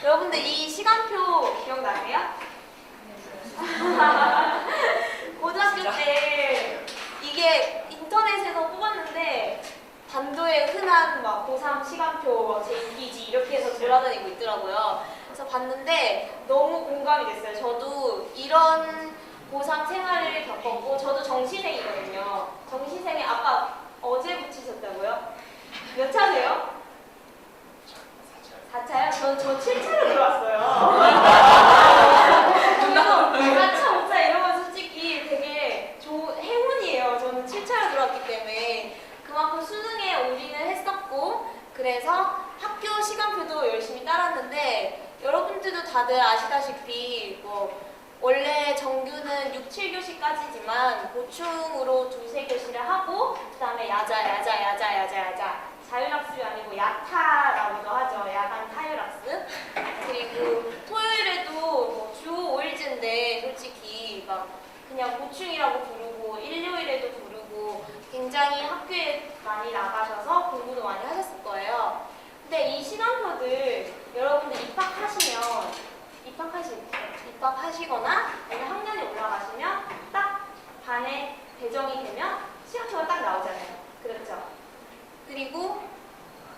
여러분들 이 시간표 기억나세요? 고등학교 때 이게 인터넷에서 뽑았는데 반도에 흔한 막 고3 시간표, 제2기지 이렇게 해서 돌아다니고 있더라고요. 그래서 봤는데 너무 공감이 됐어요. 저도 이런 고3 생활을 겪었고, 저도 정시생이거든요. 정시생에 아까 어제 붙이셨다고요? 몇 차세요? 4차요? 저 7차로 들어왔어요. 그래서 4차, 5차 이런 건 솔직히 되게 행운이에요. 저는 7차로 들어왔기 때문에. 그만큼 수능에 올인을 했었고, 그래서 학교 시간표도 열심히 따랐는데, 여러분들도 다들 아시다시피 원래 정규는 6, 7교시까지지만 보충으로 2, 3교시를 하고 그 다음에 야자 자율학습이 아니고 야타라고도 하죠. 야간 타율학습. 그리고 토요일에도 주 5일제인데 솔직히 막 그냥 보충이라고 부르고 일요일에도 부르고 굉장히 학교에 많이 나가셔서 공부도 많이 하셨을 거예요. 근데 이 시간표들 여러분들 입학하시거나 아니면 학년이 올라가시면 딱 반에 배정이 되면 시간표가 딱 나오잖아요. 그렇죠? 그리고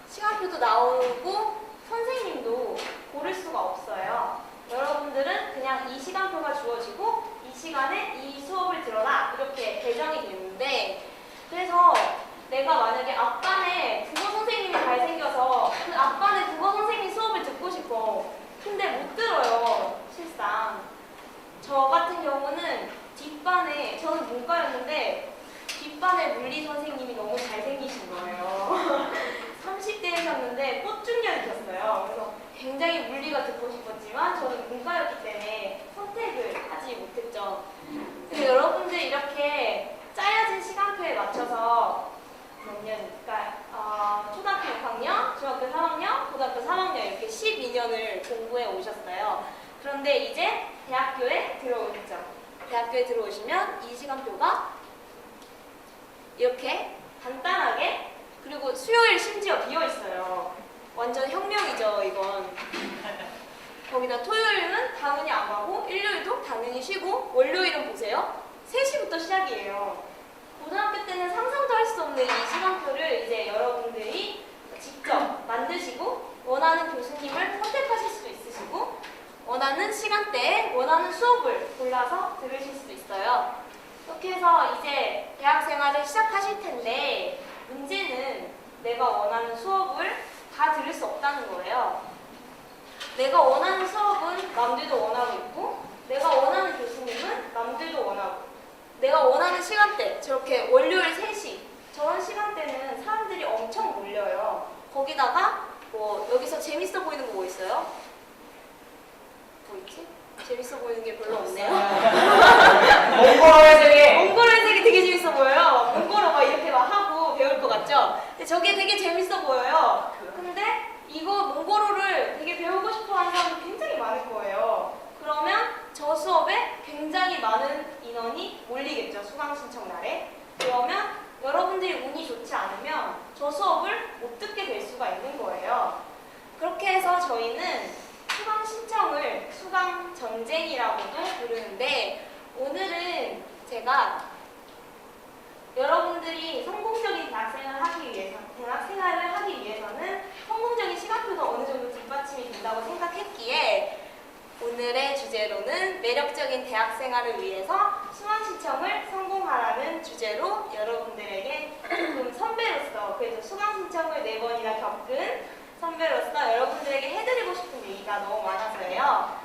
시간표도 나오고 선생님도 고를 수가 없어요. 여러분들은 그냥 이 시간표가 주어지고 이 시간에 이 수업을 들어라 이렇게 배정이 되는데, 그래서 내가 만약에 앞반에 국어 선생님이 잘생겨서 그 앞반에 국어 선생님 수업을 듣고 싶어. 근데 못 들어요. 실상. 저 같은 경우는 뒷반에, 저는 문과였는데 뒷반에 물리 선생님이 너무 잘생기신 거예요. 30대이셨는데 꽃중년이셨어요. 그래서 굉장히 물리가 듣고 싶었지만 저는 문과였기 때문에 선택을 하지 못했죠. 그래서 여러분들 이렇게 짜여진 시간표에 맞춰서 몇 년일까? 초등학교 6학년, 중학교 3학년, 고등학교 3학년 이렇게 12년을 공부해 오셨어요. 그런데 이제 대학교에 들어오셨죠. 대학교에 들어오시면 이 시간표가 이렇게 간단하게, 그리고 수요일 심지어 비어있어요. 완전 혁명이죠, 이건. 거기다 토요일은 당연히 안 가고 일요일도 당연히 쉬고 월요일은 보세요. 3시부터 시작이에요. 고등학교 때는 상상도 할 수 없는 이 시간표를 이제 여러분들이 직접 만드시고 원하는 교수님을 선택하실 수도 있으시고 원하는 시간대에 원하는 수업을 골라서 들으실 수도 있어요. 이렇게 해서 이제 대학 생활을 시작하실 텐데 문제는 내가 원하는 수업을 다 들을 수 없다는 거예요. 내가 원하는 수업은 남들도 원하고 있고 내가 원하는 교수님은 남들도 원하고 내가 원하는 시간대, 저렇게 월요일 3시 저런 시간대는 사람들이 엄청 몰려요. 거기다가 여기서 재밌어 보이는 거 뭐 있어요? 뭐 있지? 재밌어 보이는 게 별로 없네요. 몽골어 회색이! 몽골어 회색이 되게 재밌어 보여요. 몽골어 막 이렇게 막 하고 배울 것 같죠? 근데 저게 되게 재밌어 보여요. 근데 이거 몽골어를 되게 배우고 싶어 하는 사람이 굉장히 많을 거예요. 그러면 저 수업에 굉장히 많은 인원이 몰리겠죠, 수강 신청 날에. 그러면 여러분들이 운이 좋지 않으면 저 수업을 못 듣게 될 수가 있는 거예요. 그렇게 해서 저희는 수강 신청을 수강 전쟁이라고도 부르는데, 오늘은 제가 여러분들이 성공적인 대학 생활을 하기 위해서는 성공적인 시간표도 어느 정도 뒷받침이 된다고 생각했기에 오늘의 주제로는 매력적인 대학 생활을 위해서 수강 신청을 성공하라는 주제로 여러분들에게 조금 선배로서, 그래도 수강 신청을 4번이나 겪은 선배로서 여러분들에게 해드리고 싶은 얘기가 너무 많아서요.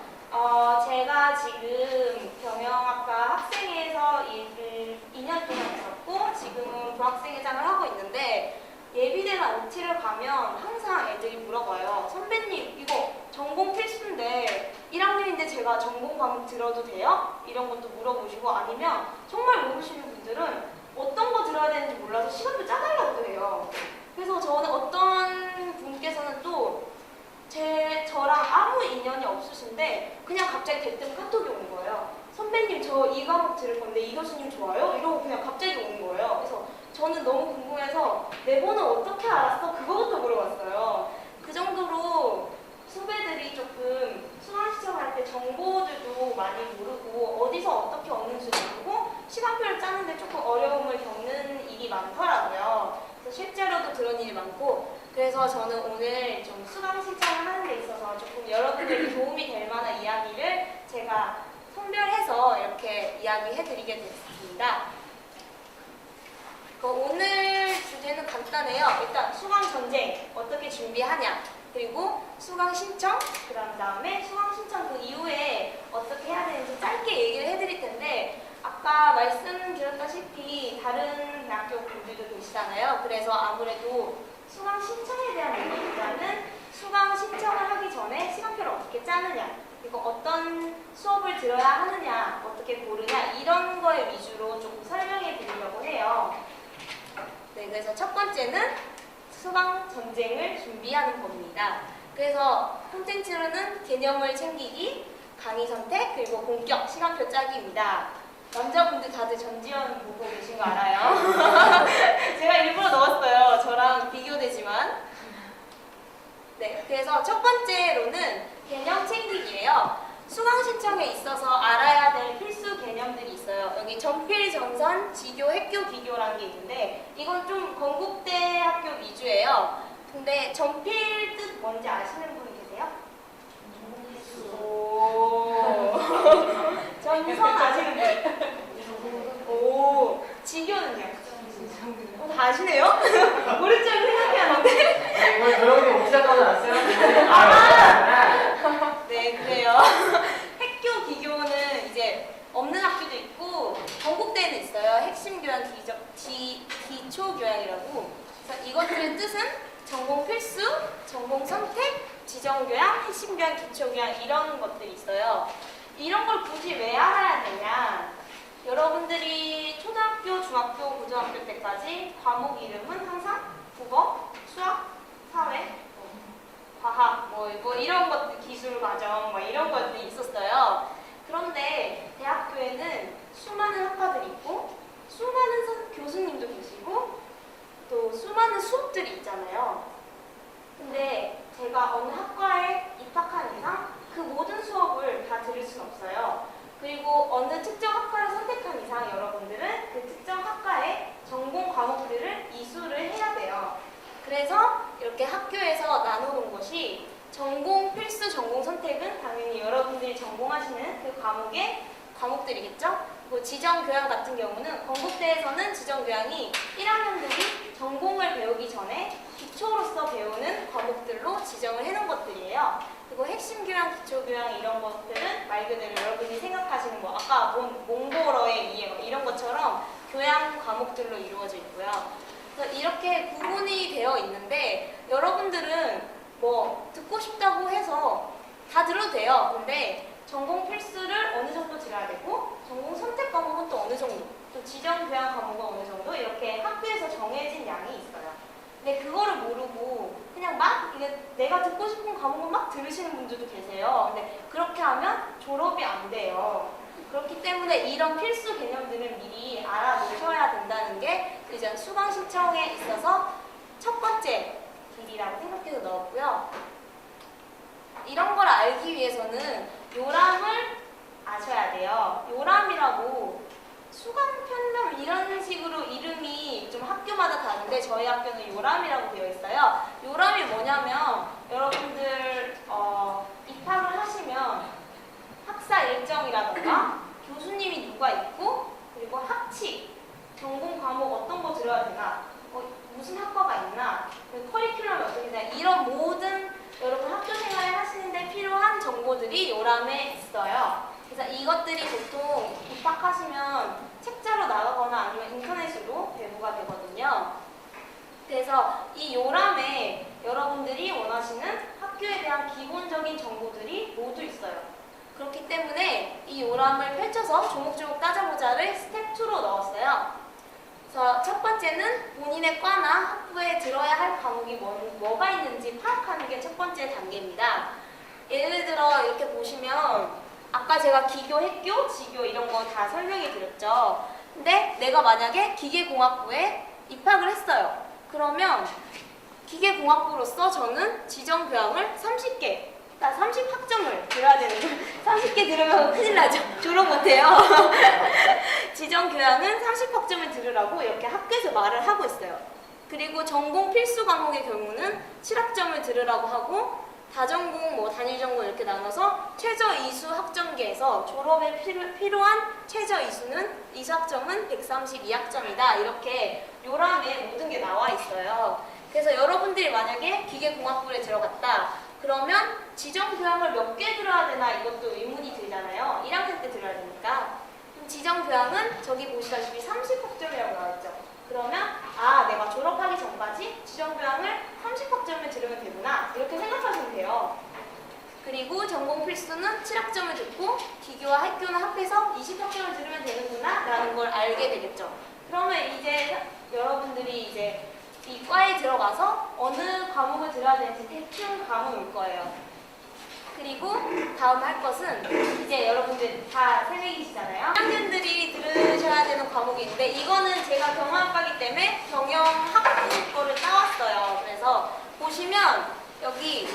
제가 지금 경영학과 학생회에서 일을 2년 동안 했었고 지금은 부학생회장을 하고 있는데, 예비대나 OT를 가면 항상 애들이 물어봐요. 선배님 이거 전공 필수인데 1학년인데 제가 전공 과목 들어도 돼요? 이런 것도 물어보시고, 아니면 정말 모르시는 분들은 어떤 거 들어야 되는지 몰라서 시간도 짜달라고도 해요. 그래서 저는 어떤 분께서는 또 저랑 아무 인연이 없으신데 그냥 갑자기 대뜸 카톡이 오는 거예요. 선배님 저 이 과목 들을 건데 이 교수님 좋아요? 이러고 그냥 갑자기 오는 거예요. 그래서 저는 너무 궁금해서 내 번호 어떻게 알았어? 그거부터 물어봤어요. 그 정도로 후배들이 조금 그래서 저는 오늘 좀 수강 신청을 하는 데 있어서 조금 여러분들이 도움이 될 만한 이야기를 제가 선별해서 이렇게 이야기해드리게 됐습니다. 오늘 주제는 간단해요. 일단 수강 전쟁 어떻게 준비하냐, 그리고 수강 신청, 그런 다음에 수강 신청 그 이후에 어떻게 해야 되는지 짧게 얘기를 해드릴 텐데, 아까 말씀드렸다시피 다른 대학교 분들도 계시잖아요. 그래서 아무래도 수강 신청에 대한 얘기보다는 수강 신청을 하기 전에 시간표를 어떻게 짜느냐, 그리고 어떤 수업을 들어야 하느냐, 어떻게 고르냐, 이런 거에 위주로 조금 설명해 드리려고 해요. 네, 그래서 첫 번째는 수강 전쟁을 준비하는 겁니다. 그래서 콘텐츠로는 개념을 챙기기, 강의 선택, 그리고 본격 시간표 짜기입니다. 남자분들 다들 전지현 보고 계신 거 알아요? 제가 일부러 넣었어요. 저랑 비교되지만. 네, 그래서 첫 번째로는 개념 챙기기예요. 수강 신청에 있어서 알아야 될 필수 개념들이 있어요. 여기 전필, 전선, 지교, 핵교, 기교라는 게 있는데 이건 좀 건국대학교 위주예요. 근데 전필 뜻 뭔지 아시는 분 계세요? 오. 전선 아시는 분? 오. 지교는요? 다 아시네요? 모를 줄 생각이 안 나는데? 이거 조용히 못 시작하지 않았어요? 네, 그래요. 핵교, 기교는 이제 없는 학교도 있고 건국대에는 있어요. 핵심 교양, 기초 교양이라고. 그래서 이것들의 뜻은 전공 필수, 전공 선택, 지정 교양, 핵심 교양, 기초 교양 이런 것들이 있어요. 이런 걸 굳이 왜 알아야 되냐? 여러분들이 초등학교, 중학교, 고등학교 때까지 과목 이름은 항상 국어, 수학, 사회, 과학, 뭐 이런 것들, 기술 과정, 뭐 이런 것들이 있었어요. 그런데 대학교에는 수많은 학과들이 있고, 수많은 교수님도 계시고, 또 수많은 수업들이 있잖아요. 근데 제가 어느 학과에 입학한 이상 그 모든 수업을 다 들을 수는 없어요. 그리고 어느 특정 학과를 선택한 이상 여러분들은 그 특정 학과의 전공 과목들을 이수를 해야 돼요. 그래서 이렇게 학교에서 나누는 것이 전공 필수, 전공 선택은 당연히 여러분들이 전공하시는 그 과목들이겠죠? 그리고 지정 교양 같은 경우는 건국대에서는 지정 교양이 1학년들이 전공을 배우기 전에 기초로서 배우는 과목들로 지정을 해놓은 것들이에요. 그리고 핵심 교양, 기초 교양 이런 것들은 말 그대로 여러분이 생각하시는 거, 아까 본 몽골어의 이해 이런 것처럼 교양 과목들로 이루어져 있고요. 그래서 이렇게 구분이 되어 있는데 여러분들은 뭐 듣고 싶다고 해서 다 들어도 돼요. 근데 전공 필수를 어느 정도 들어야 되고 전공 선택 과목은 또 어느 정도, 또 지정 교양 과목은 어느 정도 이렇게 학교에서 정해진 양이 있어요. 근데 그거를 모르고 그냥 막 이게 내가 듣고 싶은 과목을 막 들으시는 분들도 계세요. 근데 그렇게 하면 졸업이 안 돼요. 그렇기 때문에 이런 필수 개념들을 미리 알아놓으셔야 된다는 게 이제 수강 신청에 있어서 첫 번째 길이라고 생각해서 넣었고요. 이런 걸 알기 위해서는 요람을 아셔야 돼요. 요람이라고 수강 편람 이런 식으로 이름이 좀 학교마다 다른데 저희 학교는 요람이라고 되어 있어요. 요람이 뭐냐면 여러분들 입학을 하시면 학사 일정이라던가 교수님이 누가 있고 그리고 학칙, 전공 과목 어떤 거 들어야 되나, 무슨 학과가 있나, 커리큘럼이 어떻게 되나 이런 모든 여러분 학교 생활을 하시는데 필요한 정보들이 요람에 있어요. 그래서 이것들이 보통 입학하시면 책자로 나가거나 아니면 인터넷으로 배부가 되거든요. 그래서 이 요람에 여러분들이 원하시는 학교에 대한 기본적인 정보들이 모두 있어요. 그렇기 때문에 이 요람을 펼쳐서 조목조목 따져보자를 스텝 2로 넣었어요. 그래서 첫 번째는 본인의 과나 학부에 들어야 할 과목이 뭐가 있는지 파악하는 게 첫 번째 단계입니다. 예를 들어 이렇게 보시면 아까 제가 기교, 핵교, 지교 이런 거 다 설명해 드렸죠. 근데 내가 만약에 기계공학부에 입학을 했어요. 그러면 기계공학부로서 저는 지정 교양을 30개, 딱 30학점을 들어야 되는 거예요. 30개 들으면 큰일 나죠. 졸업 못해요. 지정 교양은 30학점을 들으라고 이렇게 학교에서 말을 하고 있어요. 그리고 전공 필수 과목의 경우는 7학점을 들으라고 하고 다전공, 단일전공 이렇게 나눠서 최저 이수 학점계에서 졸업에 필요한 최저 이수 학점은 132학점이다. 이렇게 요람에 모든 게 나와 있어요. 그래서 여러분들이 만약에 기계공학부에 들어갔다. 그러면 지정 교양을 몇 개 들어야 되나 이것도 의문이 들잖아요. 1학년 때 들어야 되니까. 그럼 지정 교양은 저기 보시다시피 30학점이라고 나와있죠. 그러면 내가 졸업하기 전까지 지정 교양을 30학점을 들으면 되구나. 이렇게 생각하시면 돼요. 그리고 전공 필수는 7학점을 듣고 기교와 학교는 합해서 20학점을 들으면 되는구나 라는 걸 알게 되겠죠. 그러면 이제 여러분들이 이제 이 과에 들어가서 어느 과목을 들어야 되는지 대충 감은 올 거예요. 그리고 다음 할 것은 이제 여러분들 다 새내기시잖아요. 학년들이 들으셔야 되는 과목이 있는데 이거는 제가 경영학과이기 때문에 경영학부 거를 따왔어요. 그래서 보시면 여기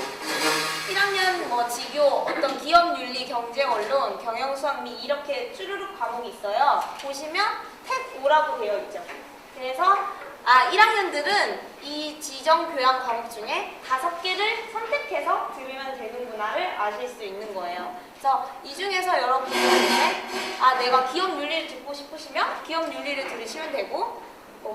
1학년 지교, 어떤 기업 윤리, 경제 언론, 경영 수학 및 이렇게 쭈루룩 과목이 있어요. 보시면 탭 5라고 되어 있죠. 그래서 1학년들은 이 지정 교양 과목 중에 5개를 선택해서 들으면 되는구나를 아실 수 있는 거예요. 그래서 이 중에서 여러분들이 내가 기업 윤리를 듣고 싶으시면 기업 윤리를 들으시면 되고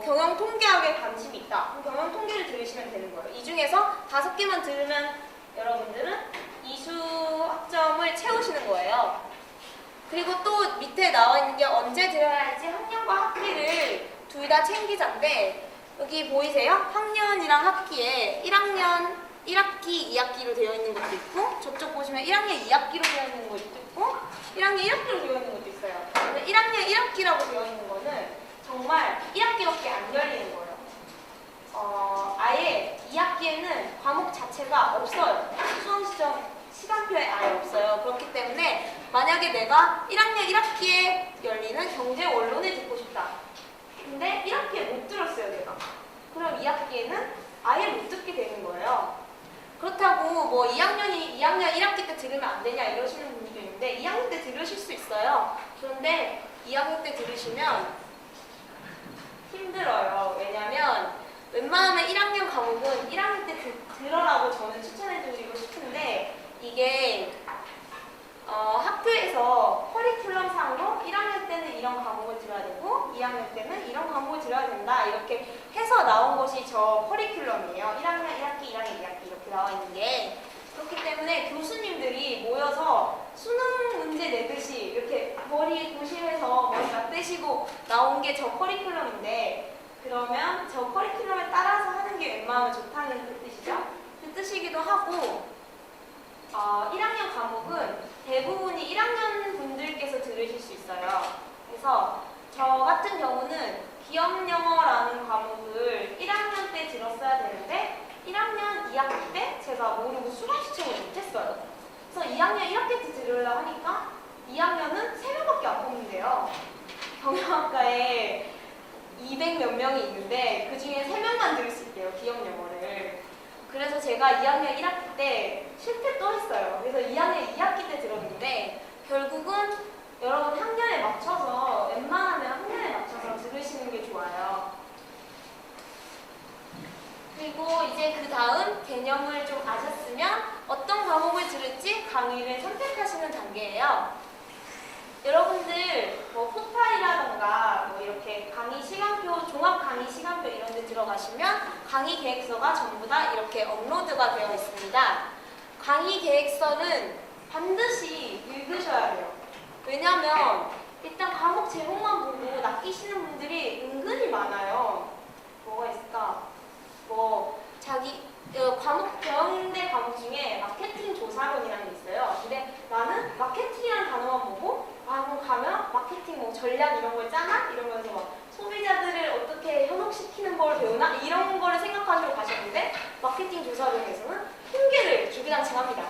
경영 통계학에 관심이 있다. 그럼 경영 통계를 들으시면 되는 거예요. 이 중에서 5개만 들으면 여러분들은 이수 학점을 채우시는 거예요. 그리고 또 밑에 나와 있는 게 언제 들어야 할지 학년과 학기를 둘 다 챙기자인데 여기 보이세요? 학년이랑 학기에 1학년 1학기, 2학기로 되어 있는 것도 있고 저쪽 보시면 1학년 2학기로 되어 있는 것도 있고 1학년 1학기로 되어 있는 것도 있어요. 근데 1학년 1학기라고 되어 있는 거는 정말 1학기밖에 안 열리는 거예요. 아예 2학기에는 과목 자체가 없어요. 수험시험 시간표에 아예 없어요. 그렇기 때문에 만약에 내가 1학년 1학기에 열리는 경제 원론을 듣고 싶다. 근데 1학기에 못 들었어요, 내가. 그럼 2학기에는 아예 못 듣게 되는 거예요. 그렇다고 2학년 1학기 때 들으면 안 되냐 이러시는 분들도 있는데 2학년 때 들으실 수 있어요. 그런데 2학년 때 들으시면 힘들어요. 왜냐면 웬만하면 1학년 과목은 1학년 때 들으라고 저는 추천해드리고 싶은데 이게 학교에서 커리큘럼상으로 1학년 때는 이런 과목을 들어야 되고 2학년 때는 이런 과목을 들어야 된다 이렇게 해서 나온 것이 저 커리큘럼이에요. 1학년 1학기, 1학년 2학기 이렇게 나와 있는 게 그렇기 때문에 교수님들이 모여서 수능 문제 내듯이 이렇게 머리 고시해서 머리 맞대시고 나온 게 저 커리큘럼인데 그러면 저 커리큘럼에 따라서 하는 게 웬만하면 좋다는 그 뜻이죠. 그 뜻이기도 하고 1학년 과목은 대부분이 1학년 분들께서 들으실 수 있어요. 그래서 저 같은 경우는 기업 영어라는 과목을 1학년 때 들었어야 되는데 1학년 2학기 때 제가 모르고 수강 신청을 못했어요. 그래서 2학년 1학기 때 들으려고 하니까 2학년은 3명밖에 안 뽑는데요. 경영학과에 200몇 명이 있는데 그 중에 3명만 들을 수 있대요. 기업 영어를. 그래서 제가 2학년 1학기 때 실패 또 했어요. 그래서 2학년 2학기 때 들었는데 결국은 여러분 학년에 맞춰서 웬만하면 학년에 맞춰서 들으시는 게 좋아요. 그리고 이제 그 다음 개념을 좀 아셨으면 어떤 과목을 들을지 강의를 선택하시는 단계예요. 여러분들 포파이라던가 이렇게 강의 시간표, 종합 강의 시간표 이런 데 들어가시면 강의 계획서가 전부 다 이렇게 업로드가 되어 있습니다. 강의 계획서는 반드시 읽으셔야 돼요. 왜냐면 일단 과목 제목만 보고 낚이시는 분들이 은근히 많아요. 뭐가 있을까? 경영대 과목 중에 마케팅 조사론이라는 게 있어요. 근데 나는 마케팅이라는 단어만 보고 그럼 가면 마케팅 전략 이런 걸 짜나? 이러면서 소비자들을 어떻게 현혹시키는 걸 배우나? 이런 거를 생각하시고 가셨는데 마케팅 조사론에서는 통계를 주구장창 합니다.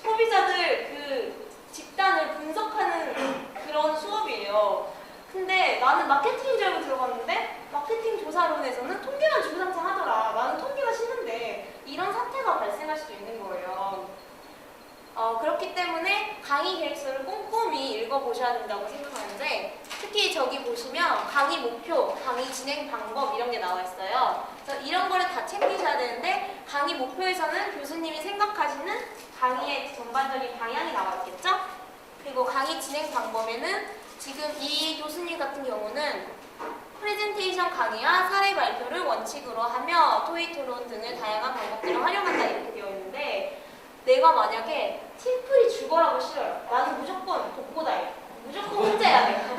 소비자들 그 집단을 분석하는 그런 수업이에요. 근데 나는 마케팅인 줄 알고 들어갔는데 마케팅 조사론에서는 통계만 주구장창 하더라. 나는 통계가 싫은데 이런 사태가 발생할 수도 있는 거예요. 그렇기 그렇기 때문에 강의 계획서를 꼼꼼히 읽어보셔야 된다고 생각하는데 특히 저기 보시면 강의 목표, 강의 진행 방법 이런 게 나와 있어요. 그래서 이런 거를 다 챙기셔야 되는데 강의 목표에서는 교수님이 생각하시는 강의의 전반적인 방향이 나와 있겠죠? 그리고 강의 진행 방법에는 지금 이 교수님 같은 경우는 프레젠테이션 강의와 사례 발표를 원칙으로 하며 토의 토론 등을 다양한 방법들을 활용한다 이렇게 되어 있는데 내가 만약에 팀플이 죽어라고 싫어요. 나는 무조건 독보다해. 무조건 혼자 해야 돼요.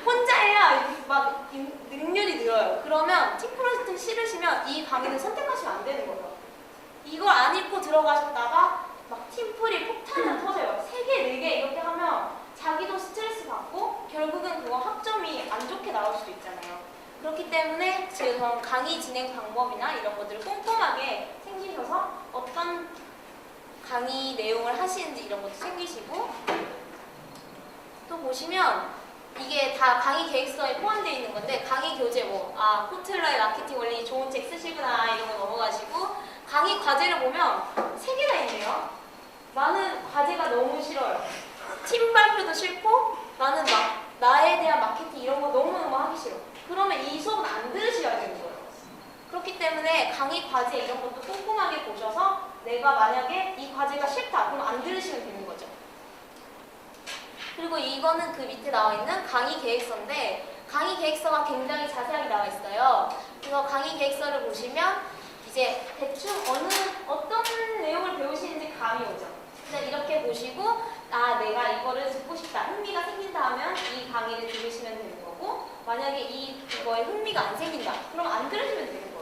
혼자 해야 막 능률이 늘어요. 그러면 팀 프로젝트 싫으시면 이 강의는 선택하시면 안 되는 거예요. 이걸 안 읽고 들어가셨다가 막 팀플이 폭탄을 터져요. 3개, 4개 이렇게 하면 자기도 스트레스 받고 결국은 그거 학점이 안 좋게 나올 수도 있잖아요. 그렇기 때문에 지금 강의 진행 방법이나 이런 것들을 꼼꼼하게 챙기셔서 어떤 강의 내용을 하시는지 이런 것도 챙기시고 또 보시면 이게 다 강의 계획서에 포함되어 있는 건데 강의 교재 코틀러의 마케팅 원리 좋은 책 쓰시구나 이런 거 넘어가시고 강의 과제를 보면 3개나 있네요. 나는 과제가 너무 싫어요. 팀 발표도 싫고 나는 막 나에 대한 마케팅 이런 거 너무너무 하기 싫어. 그러면 이 수업은 안 들으셔야 되는 거예요. 그렇기 때문에 강의 과제 이런 것도 꼼꼼하게 보셔서 내가 만약에 이 과제가 싫다 그럼 안 들으시면 되는 거죠. 그리고 이거는 그 밑에 나와 있는 강의 계획서인데 강의 계획서가 굉장히 자세하게 나와 있어요. 그래서 강의 계획서를 보시면 이제 대충 어떤 내용을 배우시는지 감이 오죠. 그래서 이렇게 보시고 내가 이거를 듣고 싶다 흥미가 생긴다 하면 이 강의를 들으시면 되는 거고 만약에 이거에 흥미가 안 생긴다 그럼 안 들으시면 되는 거예요.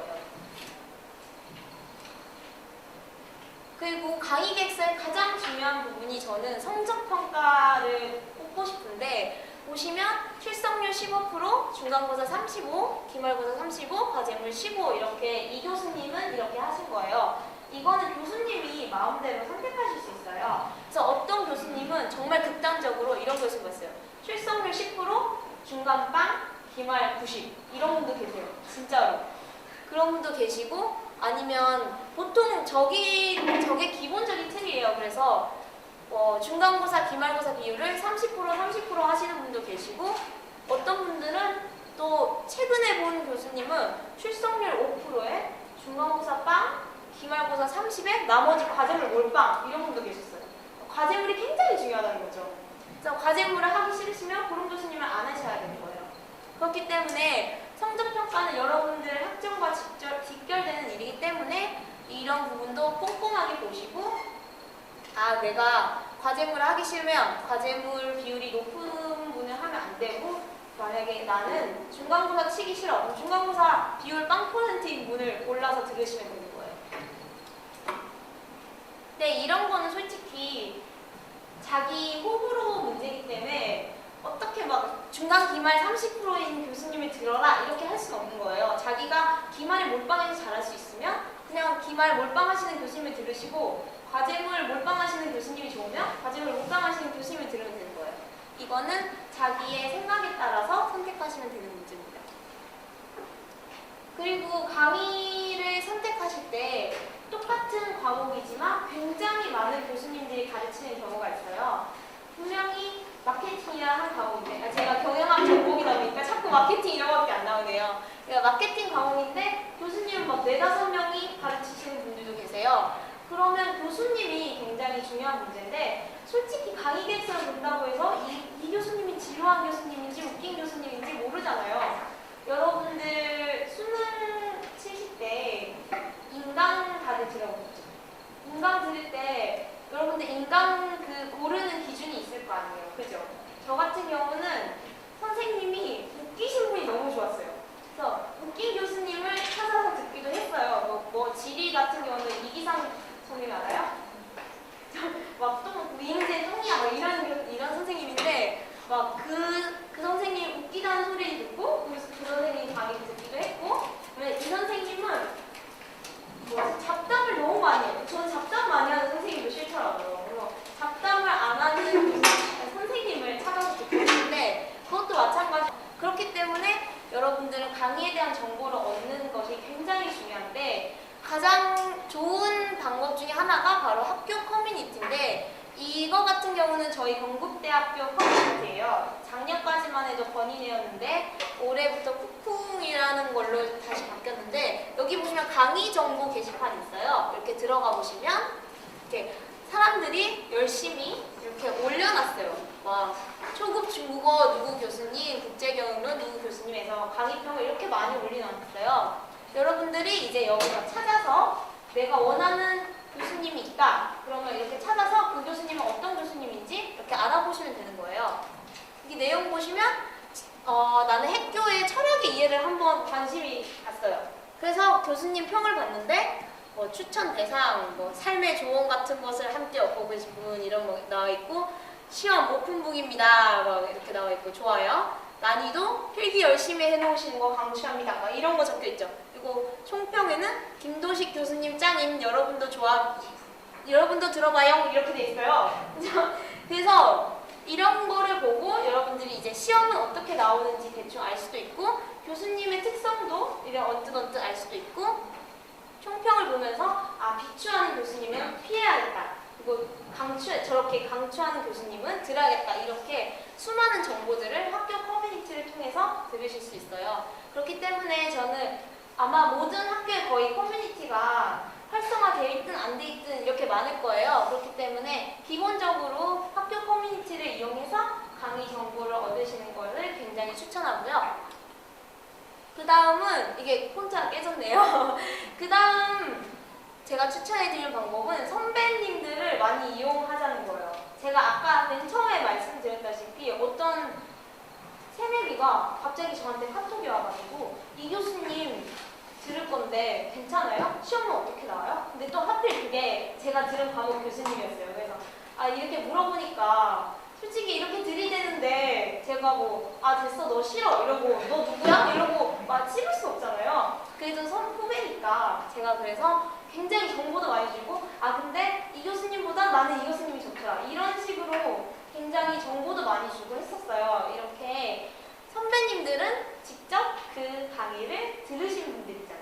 그리고 강의 계획서의 가장 중요한 부분이 저는 성적평가를 꼽고 싶은데 보시면 출석률 15%, 중간고사 35, 기말고사 35, 과제물 15 이렇게 이 교수님은 이렇게 하신 거예요. 이거는 교수님이 마음대로 선택하실 수 있어요. 그래서 어떤 교수님은 정말 극단적으로 이런 교수가 있어요. 출석률 10%, 중간빵, 기말 90 이런 분도 계세요. 진짜로. 그런 분도 계시고 아니면 보통 저게 기본적인 틀이에요. 그래서 중간고사, 기말고사 비율을 30% 하시는 분도 계시고 어떤 분들은 또 최근에 본 교수님은 출석률 5%에 중간고사 빵, 기말고사 30에 나머지 과제물 몰빵 이런 분도 계셨어요. 과제물이 굉장히 중요하다는 거죠. 그래서 과제물을 하기 싫으시면 그런 교수님은 안 하셔야 되는 거예요. 그렇기 때문에 성적평가는 여러분들 학점과 직결되는 일이기 때문에 이런 부분도 꼼꼼하게 보시고 내가 과제물을 하기 싫으면 과제물 비율이 높은 분을 하면 안 되고 만약에 나는 중간고사 치기 싫어 그럼 중간고사 비율 0%인 분을 골라서 들으시면 되는 거예요. 근데 이런 거는 솔직히 자기 호불호 문제이기 때문에 어떻게 막 중간 기말 30%인 교수님이 들어라 이렇게 할 수는 없는 거예요. 자기가 기말에 몰빵해서 잘할 수 있으면 그냥 기말 몰빵하시는 교수님을 들으시고 과제물 몰빵하시는 교수님이 좋으면 과제물 몰빵하시는 교수님을 들으면 되는 거예요. 이거는 자기의 생각에 따라서 선택하시면 되는 문제입니다. 그리고 강의를 선택하실 때 똑같은 과목이지만 굉장히 많은 교수님들이 가르치는 경우가 있어요. 분명히 마케팅이라는 과목인데 제가 경영학 전공이다 보니까 자꾸 마케팅 이런 거밖에 안 나오네요. 그러니까 마케팅 과목인데 교수님은 막 4-5명이 가르치시는 분들도 계세요. 그러면 교수님이 굉장히 중요한 문제인데 솔직히 강의 계획서를 본다고 해서 이 교수님이 지루한 교수님인지 웃긴 교수님인지 모르잖아요. 여러분들 수능 치실 때 인강 다들 들어보셨죠? 인강 들을 때 여러분들 인강 고르는 기준이 있을 거 아니에요. 그죠? 저 같은 경우는 선생님이 웃기신 분이 너무 좋았어요. 그래서 웃긴 교수님을 찾아서 듣기도 했어요. 지리 같은 경우는 이기상 선생님 알아요? 막또 미인재 똥이야 이런 선생님인데 막 그 선생님 웃기다는 소리 듣고 그 선생님 강의 듣기도 했고 이 선생님은 잡담을 너무 많이 해요. 저는 잡담 많이 하는 선생님도 싫더라고요. 그래서 잡담을 안 하는 선생님을 찾아서 듣고 있는데 그것도 마찬가지. 그렇기 때문에 여러분들은 강의에 대한 정보를 얻는 것이 굉장히 중요한데 가장 좋은 방법 중에 하나가 바로 학교 커뮤니티인데 이거 경우는 저희 건국대학교 커뮤니티예요. 작년까지만 해도 건인회였는데 올해부터 쿵쿵이라는 걸로 다시 바뀌었는데 여기 보시면 강의 정보 게시판이 있어요. 이렇게 들어가 보시면 이렇게 사람들이 열심히 이렇게 올려놨어요. 막 초급 중국어 누구 교수님, 국제경영론 누구 교수님에서 강의평을 이렇게 많이 올려놨어요. 여러분들이 이제 여기서 찾아서 내가 원하는 교수님이 있다. 그러면 이렇게 찾아서 그 교수님은 어떤 교수님인지 이렇게 알아보시면 되는 거예요. 이 내용 보시면 나는 핵교의 철학의 이해를 한번 관심이 갔어요. 그래서 교수님 평을 봤는데 뭐 추천 대상, 뭐 삶의 조언 같은 것을 함께 얻고 계신 분 이런 거 나와 있고 시험 오픈북입니다. 막 이렇게 나와 있고 좋아요. 난이도 필기 열심히 해놓으시는 거 강추합니다. 막 이런 거 적혀 있죠. 그리고 총평에는 김도식 교수님 짱임 여러분도 여러분도 들어봐요 이렇게 돼 있어요. 그래서 이런 거를 보고 여러분들이 이제 시험은 어떻게 나오는지 대충 알 수도 있고 교수님의 특성도 이런 언뜻언뜻 알 수도 있고 총평을 보면서 비추하는 교수님은 피해야겠다. 그리고 저렇게 강추하는 교수님은 들어야겠다. 이렇게 수많은 정보들을 학교 커뮤니티를 통해서 들으실 수 있어요. 그렇기 때문에 저는 아마 모든 학교에 거의 커뮤니티가 활성화되어 있든 안 돼 있든 이렇게 많을 거예요. 그렇기 때문에 기본적으로 학교 커뮤니티를 이용해서 강의 정보를 얻으시는 것을 굉장히 추천하고요. 그 다음은 이게 혼자 깨졌네요. 그 다음 제가 추천해드리는 방법은 선배님들을 많이 이용하자는 거예요. 제가 아까 맨 처음에 말씀드렸다시피 어떤 새내기가 갑자기 저한테 카톡이 와가지고 이 교수님 들을 건데 괜찮아요? 시험은 어떻게 나와요? 근데 또 하필 그게 제가 들은 과목 교수님이었어요. 그래서 이렇게 물어보니까 솔직히 이렇게 들이대는데 제가 됐어 너 싫어 이러고 너 누구야? 이러고 찍을 수 없잖아요. 그래도 후배니까 제가 그래서 굉장히 정보도 많이 주고 근데 이 교수님보다 나는 이 교수님이 좋더라 이런 식으로 굉장히 정보도 많이 주고 했었어요. 이렇게 선배님들은 직접 그 강의를 들으신 분들이잖아요.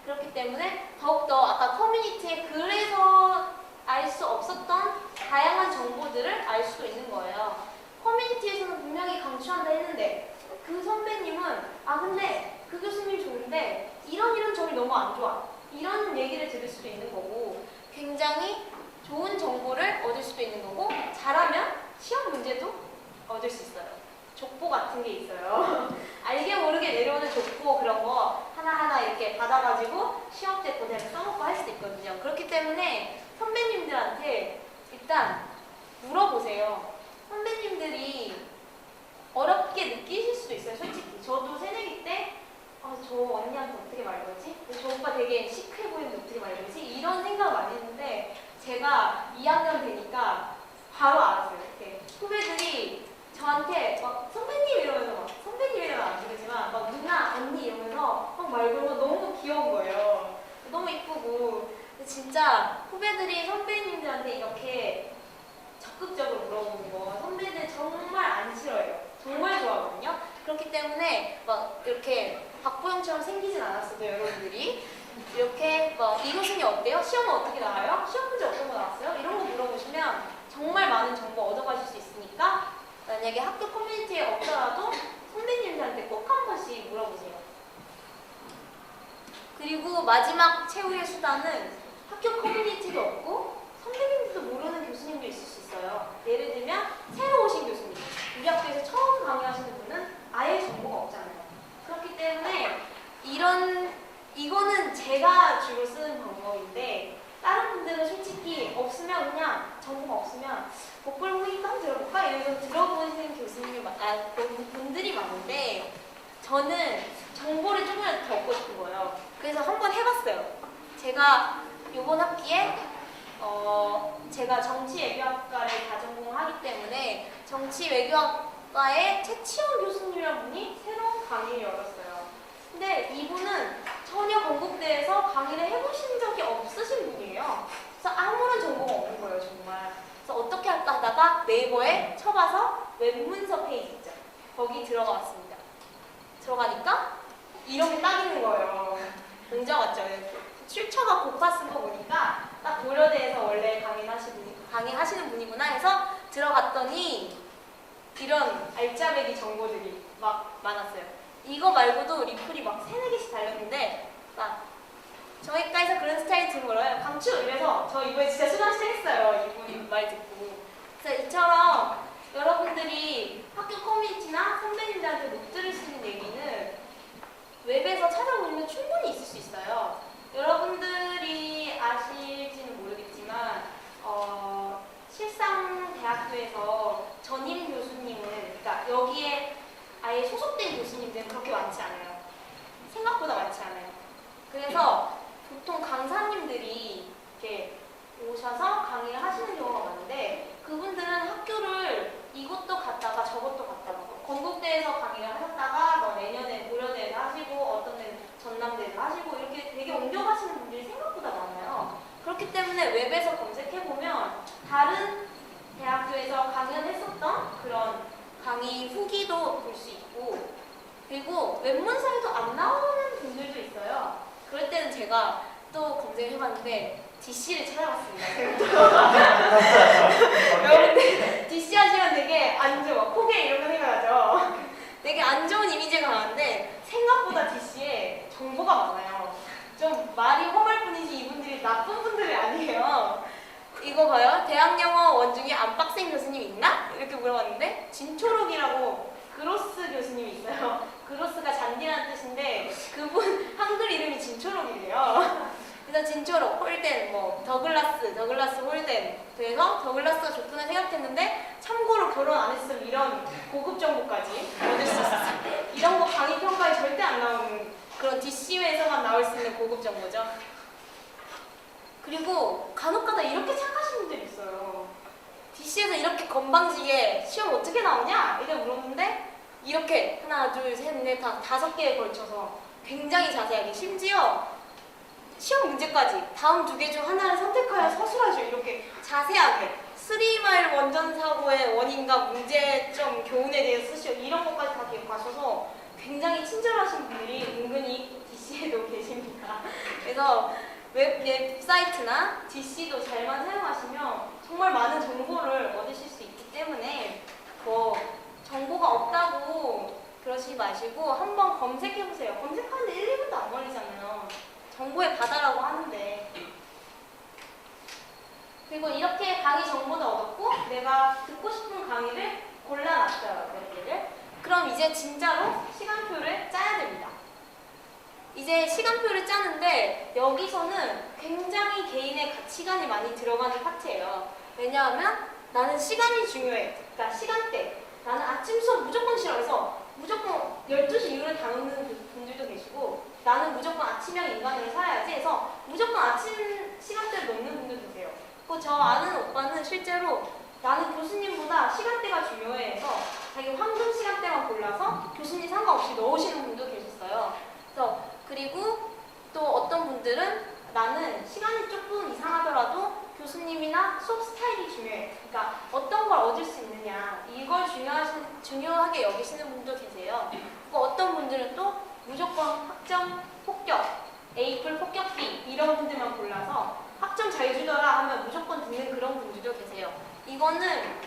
그렇기 때문에 더욱더 아까 커뮤니티에 그래서 알 수 없었던 다양한 정보들을 알 수도 있는 거예요. 커뮤니티에서는 분명히 강추한다 했는데 그 선배님은 근데 그 교수님 좋은데 이런 점이 너무 안 좋아 이런 얘기를 들을 수도 있는 거고 굉장히 좋은 정보를 얻을 수도 있는 거고 잘하면 시험 문제도 얻을 수 있어요. 족보 같은 게 있어요. 알게 모르게 내려오는 족보 그런 거 하나하나 이렇게 받아가지고 시험 때 그대로 써먹고 할 수도 있거든요. 그렇기 때문에 선배님들한테 일단 물어보세요. 선배님들이 어렵게 느끼실 수도 있어요. 솔직히 저도 새내기 때 저 언니한테 어떻게 말 걸지? 저 오빠 되게 시크해 보이는데 어떻게 말 걸지? 이런 생각을 많이 했는데 제가 2학년 되니까 바로 알았어요. 이렇게 후배들이 저한테 선배님 이러면서 선배님이라면 안 부르지만 누나, 언니 이러면서 말 걸면 너무 귀여운 거예요. 너무 이쁘고 진짜 후배들이 선배님들한테 이렇게 적극적으로 물어보는 거 선배들 정말 안 싫어해요. 정말 좋아하거든요. 그렇기 때문에 이렇게 박보영처럼 생기진 않았어도 여러분들이 이렇게 이 교수님 어때요? 시험은 어떻게 나와요? 시험 문제 어떤 거 나왔어요? 이런 거 물어보시면 정말 많은 정보 얻어가실 수 있으니까 만약에 학교 커뮤니티에 없더라도 선배님들한테 꼭 한 번씩 물어보세요. 그리고 마지막 최후의 수단은 학교 커뮤니티도 없고 선배님들도 모르는 교수님도 있을 수 있어요. 예를 들면 새로 오신 교수님, 우리 학교에서 처음 강의하시는 분은 아예 정보가 없잖아요. 그렇기 때문에 이거는 제가 주로 쓰는 방법인데 다른 분들은 솔직히 없으면 그냥 정보가 없으면 복불복이니까 한번 들어볼까? 이러면서 들어보시는 분들이 많은데 저는 정보를 조금이라도 더 얻고 싶은 거예요. 그래서 한번 해봤어요. 제가 이번 학기에 제가 정치외교학과를 다전공하기 때문에 정치외교학과의 최치원 교수님이라는 분이 새로운 강의를 열었어요. 근데 이분은 전혀 건국대에서 강의를 해보신 적이 없으신 분이에요. 그래서 아무런 정보가 없는 거예요, 정말. 그래서 어떻게 할까 하다가 네이버에 쳐봐서 웹문서 페이지 있죠. 거기 들어가 봤습니다. 들어가니까 이런 게 딱 있는 거예요. 공자 맞죠? 출처가 고파 쓴 거 보니까 딱 고려대에서 원래 강의하시는 분이구나 해서 들어갔더니 이런 알짜배기 정보들이 막 많았어요. 이거 말고도 리플이 막 3-4개씩 달렸는데 막 저희과에서 그런 스타일이 들어요. 강추! 이래서 저 이번에 진짜 수강 시작했어요. 이분 말 듣고. 그래서 이처럼 여러분들이 학교 커뮤니티나 선배님들한테 못 들을 수 있는 얘기는 웹에서 찾아보면 충분히 있을 수 있어요. 여러분들이 아실지는 모르겠지만 실상 대학교에서 전임 교수님은 그러니까 여기에 아예 소속된 교수님들은 그렇게 많지 않아요. 생각보다 많지 않아요. 그래서 보통 강사님들이 이렇게 오셔서 강의를 하시는 경우가 많은데 그분들은 학교를 이것도 갔다가 저것도 갔다가 건국대에서 강의를 하셨다가 뭐 내년에 고려대에서 하시고 어떤 데는 전남대에서 하시고 이렇게 되게 옮겨가시는 분들이 생각보다 많아요. 그렇기 때문에 웹에서 검색해보면 다른 대학교에서 강연했었던 그런 강의 후기도 볼 수 있고 그리고 웹문서에도 안 나오는 분들도 있어요. 그럴 때는 제가 또 검색해봤는데 DC를 찾아봤습니다. 여러분들 DC 하시면 되게 안 좋아. 포개 이런 거 생각나죠? 되게 안 좋은 이미지가 강한데 생각보다 DC에 정보가 많아요. 좀 말이 험할 뿐이지 이분들이 나쁜 분들이 아니에요. 이거 봐요. 대학영어 원중에 안빡센 교수님 있나? 이렇게 물어봤는데 진초록이라고 그로스 교수님이 있어요. 그로스가 잔디라는 뜻인데 그분 한글 이름이 진초록이래요. 그래서 진초록, 홀덴, 뭐 더글라스 홀덴 그래서 더글라스가 좋구나 생각했는데 참고로 결혼 안 했으면 이런 고급 정보까지 얻을 수 있었어요. 이런 거 강의 평가에 절대 안 나오는 그런 DC에서만 나올 수 있는 고급 정보죠. 그리고 간혹가다 이렇게 착하신 분들이 있어요. DC에서 이렇게 건방지게 시험 어떻게 나오냐? 이렇게 물었는데 이렇게 하나, 둘, 셋, 넷, 다 5개에 걸쳐서 굉장히 자세하게 심지어 시험 문제까지 다음 2개 중 하나를 선택하여 서술하죠. 이렇게 자세하게 3마일 원전 사고의 원인과 문제점 교훈에 대해서 쓰시오. 이런 것까지 다 기억하셔서 굉장히 친절하신 분들이 은근히 DC에도 계십니다. 그래서 웹사이트나 DC도 잘만 사용하시면 정말 많은 정보를 얻으실 수 있기 때문에 뭐 정보가 없다고 그러시지 마시고 한번 검색해보세요. 검색하는데 1, 2분도 안 걸리잖아요. 정보의 바다라고 하는데. 그리고 이렇게 강의 정보도 얻었고 내가 듣고 싶은 강의를 골라놨어요. 몇 개를. 그럼 이제 진짜로 시간표를 짜야 됩니다. 이제 시간표를 짜는데 여기서는 굉장히 개인의 가치관이 많이 들어가는 파트예요. 왜냐하면 나는 시간이 중요해. 그러니까 시간대. 나는 아침 수업 무조건 싫어해서 무조건 12시 이후를 다 놓는 분들도 계시고 나는 무조건 아침형 인간으로 살아야지 해서 무조건 아침 시간대를 놓는 분들도 계세요. 저 아는 오빠는 실제로 나는 교수님보다 시간대가 중요해 해서 자기 황금 시간대만 골라서 교수님 상관없이 넣으시는 분도 계셨어요. 그리고 또 어떤 분들은 나는 시간이 조금 이상하더라도 교수님이나 수업 스타일이 중요해. 그러니까 어떤 걸 얻을 수 있느냐 이걸 중요하게 여기시는 분도 계세요. 그리고 어떤 분들은 또 무조건 학점 폭격, A플 폭격 B 이런 분들만 골라서 학점 잘 주더라 하면 무조건 듣는 그런 분들도 계세요. 이거는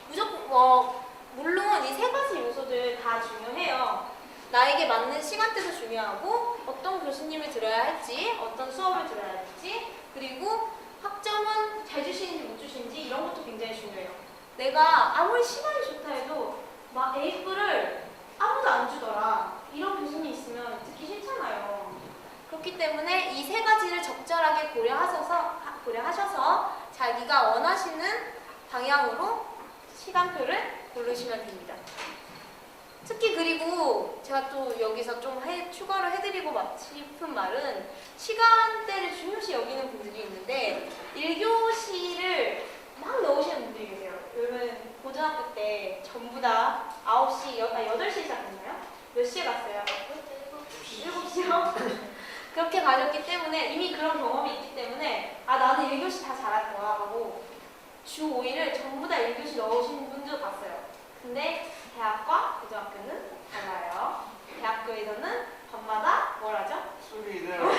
무조건 물론 이 3가지 요소들 다 중요해요. 나에게 맞는 시간대도 중요하고 어떤 교수님을 들어야 할지 어떤 수업을 들어야 할지 그리고 학점은 잘 주시는지 못 주시는지 이런 것도 굉장히 중요해요. 내가 아무리 시간이 좋다 해도 막 A뿔을 아무도 안 주더라 이런 교수님 있으면 듣기 싫잖아요. 그렇기 때문에 이 3가지를 적절하게 고려하셔서 자기가 원하시는 방향으로 시간표를 고르시면 됩니다. 특히 그리고 제가 또 여기서 좀 추가로 해드리고 싶은 말은 시간대를 중요시 여기는 분들이 있는데 1교시를 막 넣으시는 분들이 계세요. 여러분 고등학교 때 전부 다 8시에 시작했나요? 몇 시에 갔어요? 7시요? 그렇게 가졌기 때문에 이미 그런 경험이 있기 때문에 나는 1교시 다 잘할 거야 하고 주 5일을 전부 다 1교시 넣으신 분도 봤어요. 근데 대학과 고등학교는 달라요. 대학교에서는 밤마다 뭘 하죠? 술이 들어가.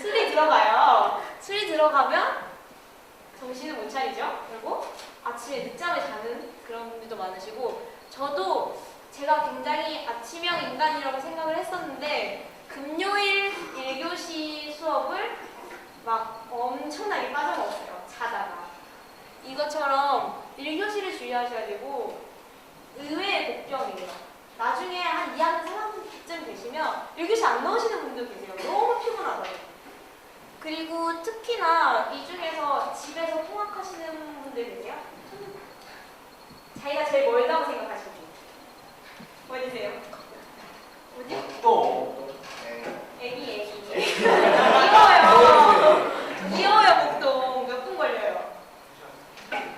술이 들어가요. 술이 들어가면 정신을 못 차리죠. 그리고 많으시고 저도 제가 굉장히 아침형 인간이라고 생각을 했었는데 금요일 1교시 수업을 막 엄청나게 빠져먹었어요. 자다가. 이것처럼 1교시를 주의하셔야 되고 의외의 복병이에요. 나중에 한 2학년 3학년쯤 되시면 1교시 안 나오시는 분도 계세요. 너무 피곤하더라고요. 그리고 특히나 이 중에서 집에서 통학하시는 분들 계세요? 자기가 제일 멀다고 생각하시는 분. 어디세요? 어디? 또. 애기. 귀여워요. 귀여워요, 목동. 몇 분 걸려요?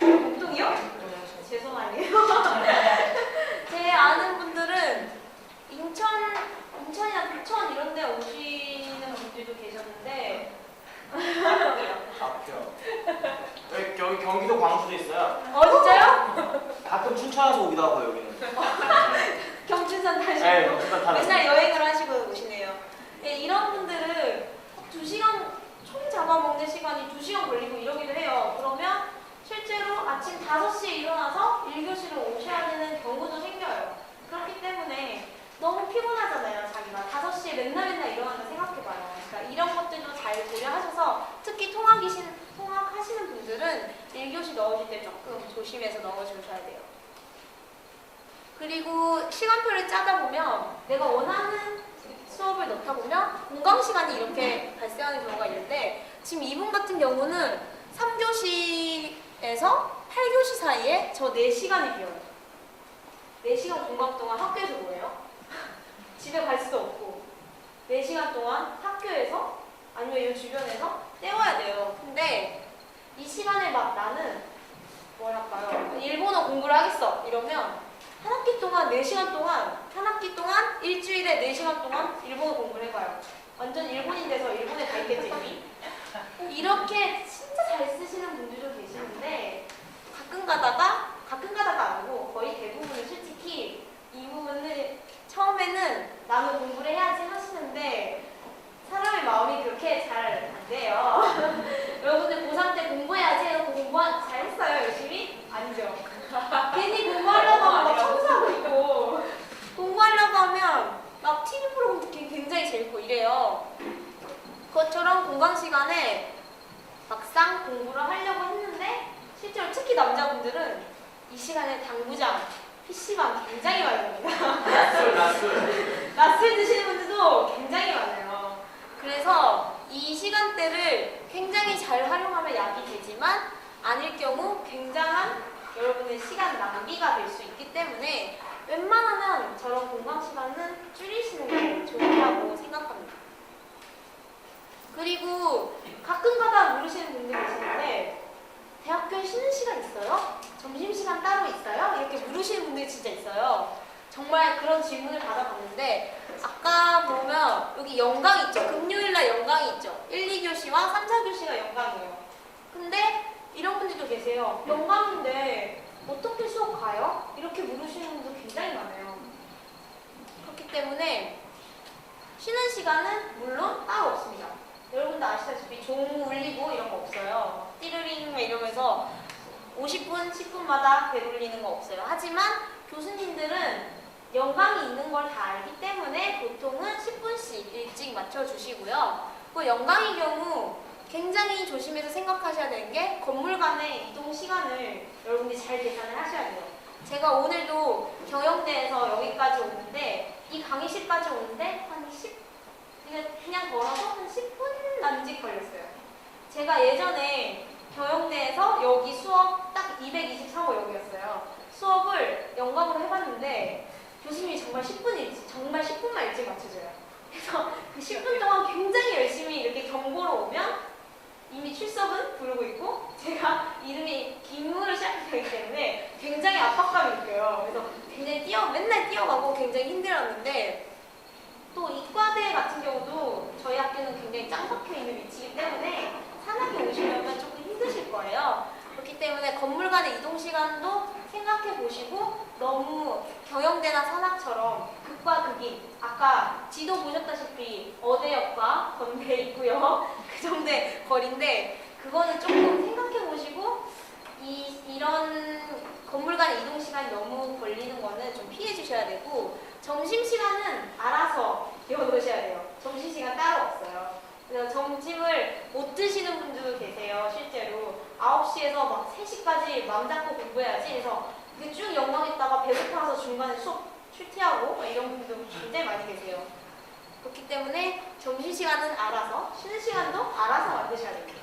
목동이요? 죄송하네요. 제 아는 분들은 인천이나 부천 이런 데 오시는 분들도 계셨는데 앞이요. 여기 경기도 광주도 있어요. 진짜요? 가끔 춘천에서 오기도 하고 여기는. 경춘선 타시고 네, 경춘선 타는. 맨날 여행을 하시고 오시네요. 네, 이런 분들은 2시간 총 잡아먹는 시간이 2시간 걸리고 이러기도 해요. 그러면 실제로 아침 5시에 일어나서 1교시로 오셔야 되는 경우도 생겨요. 그렇기 때문에 너무 피곤하잖아요. 자기가 5시에 맨날 일어난다 생각해봐요. 그러니까 이런 것들도 잘 고려하셔서 특히 통학하시는 분들은 1교시 넣으실 때 조금 조심해서 넣어주셔야 돼요. 그리고 시간표를 짜다 보면 내가 원하는 수업을 넣다 보면 공강 시간이 이렇게 발생하는 경우가 있는데 지금 이분 같은 경우는 3교시에서 8교시 사이에 저 4시간이 비어요. 4시간 공강 동안 학교에서 뭐해요? 집에 갈 수도 없고 4시간 동안 학교에서 아니면 이 주변에서 때워야 돼요. 근데 이 시간에 막 나는 뭐랄까요? 일본어 공부를 하겠어 이러면 한 학기 동안 4시간 동안 한 학기 동안 일주일에 4시간 동안 일본어 공부를 해봐요. 완전 일본인 돼서 일본에 가 있겠지 이미. 이렇게 진짜 잘 쓰시는 분들도 계시는데 가끔 가다가 아니고 거의 대부분은 솔직히 이 부분을 처음에는 나는 공부를 해야지 하시는데 사람의 마음이 그렇게 잘 안 돼요. 여러분들 고3 때 공부해야지 해서 잘 했어요 열심히? 아니죠. 괜히 공부하려고 하면 막 청소하고 있고 공부하려고 하면 막 TV 프로그램 굉장히 재밌고 이래요. 그것처럼 공강 시간에 막상 공부를 하려고 했는데 실제로 특히 남자분들은 이 시간에 당구장, PC방 굉장히 많이 옵니다. 낮술 드시는 분들도 굉장히 많아요. 그래서 이 시간대를 굉장히 잘 활용하면 약이 되지만 아닐 경우 굉장한 여러분의 시간 낭비가 될 수 있기 때문에 웬만하면 저런 공강 시간은 줄이시는 게 좋다고 생각합니다. 그리고 가끔 가다 물으시는 분들이 계시는데 대학교에 쉬는 시간 있어요? 점심시간 따로 있어요? 이렇게 물으시는 분들이 진짜 있어요. 정말 그런 질문을 받아봤는데 아까 보면 여기 연강 있죠? 금요일날 연강이 있죠? 1, 2교시와 3, 4교시가 연강이에요. 근데 이런 분들도 계세요. 연강인데 어떻게 수업 가요? 이렇게 물으시는 분도 굉장히 많아요. 그렇기 때문에 쉬는 시간은 물론 따로 없습니다. 여러분도 아시다시피 종 울리고 이런 거 없어요. 띠르링 이러면서 50분, 10분마다 되돌리는 거 없어요. 하지만 교수님들은 연강이 있는 걸 다 알기 때문에 보통은 10분씩 일찍 맞춰주시고요. 그 연강의 경우 굉장히 조심해서 생각하셔야 되는 게 건물 간의 이동 시간을 여러분들이 잘 계산을 하셔야 돼요. 제가 오늘도 경영대에서 여기까지 오는데 이 강의실까지 오는데 한 10, 그냥 걸어서 한 10분 남짓 걸렸어요. 제가 예전에 경영대에서 여기 수업 딱 223호 여기였어요. 수업을 연강으로 해봤는데 교수님이 정말 10분만 일찍 맞춰줘요. 그래서 그 10분 동안 굉장히 열심히 이렇게 경보로 오면 이미 출석은 부르고 있고 제가 이름이 김무로 시작되기 때문에 굉장히 압박감이 느껴요. 그래서 굉장히 맨날 뛰어가고 굉장히 힘들었는데 또 이과대 같은 경우도 저희 학교는 굉장히 짱 박혀 있는 위치이기 때문에 산학에 오시려면 조금 힘드실 거예요. 그렇기 때문에 건물 간의 이동 시간도 생각해 보시고 너무 경영대나 산학처럼 극과 극인 아까 지도 보셨다시피 어대역과 건대 있고요. 그 정도의 거리인데 그거는 조금 생각해 보시고 이런 건물 간의 이동 시간이 너무 주셔야 되고 점심시간은 알아서 비워놓으셔야 돼요. 점심시간 따로 없어요. 그래서 점심을 못 드시는 분들도 계세요. 실제로 9시에서 막 3시까지 맘 잡고 공부해야지 해서 이게 쭉 연강했다가 배고파서 중간에 수업 출퇴하고 막 이런 분들 굉장히 많이 계세요. 그렇기 때문에 점심시간은 알아서, 쉬는 시간도 알아서 만드셔야 됩니다.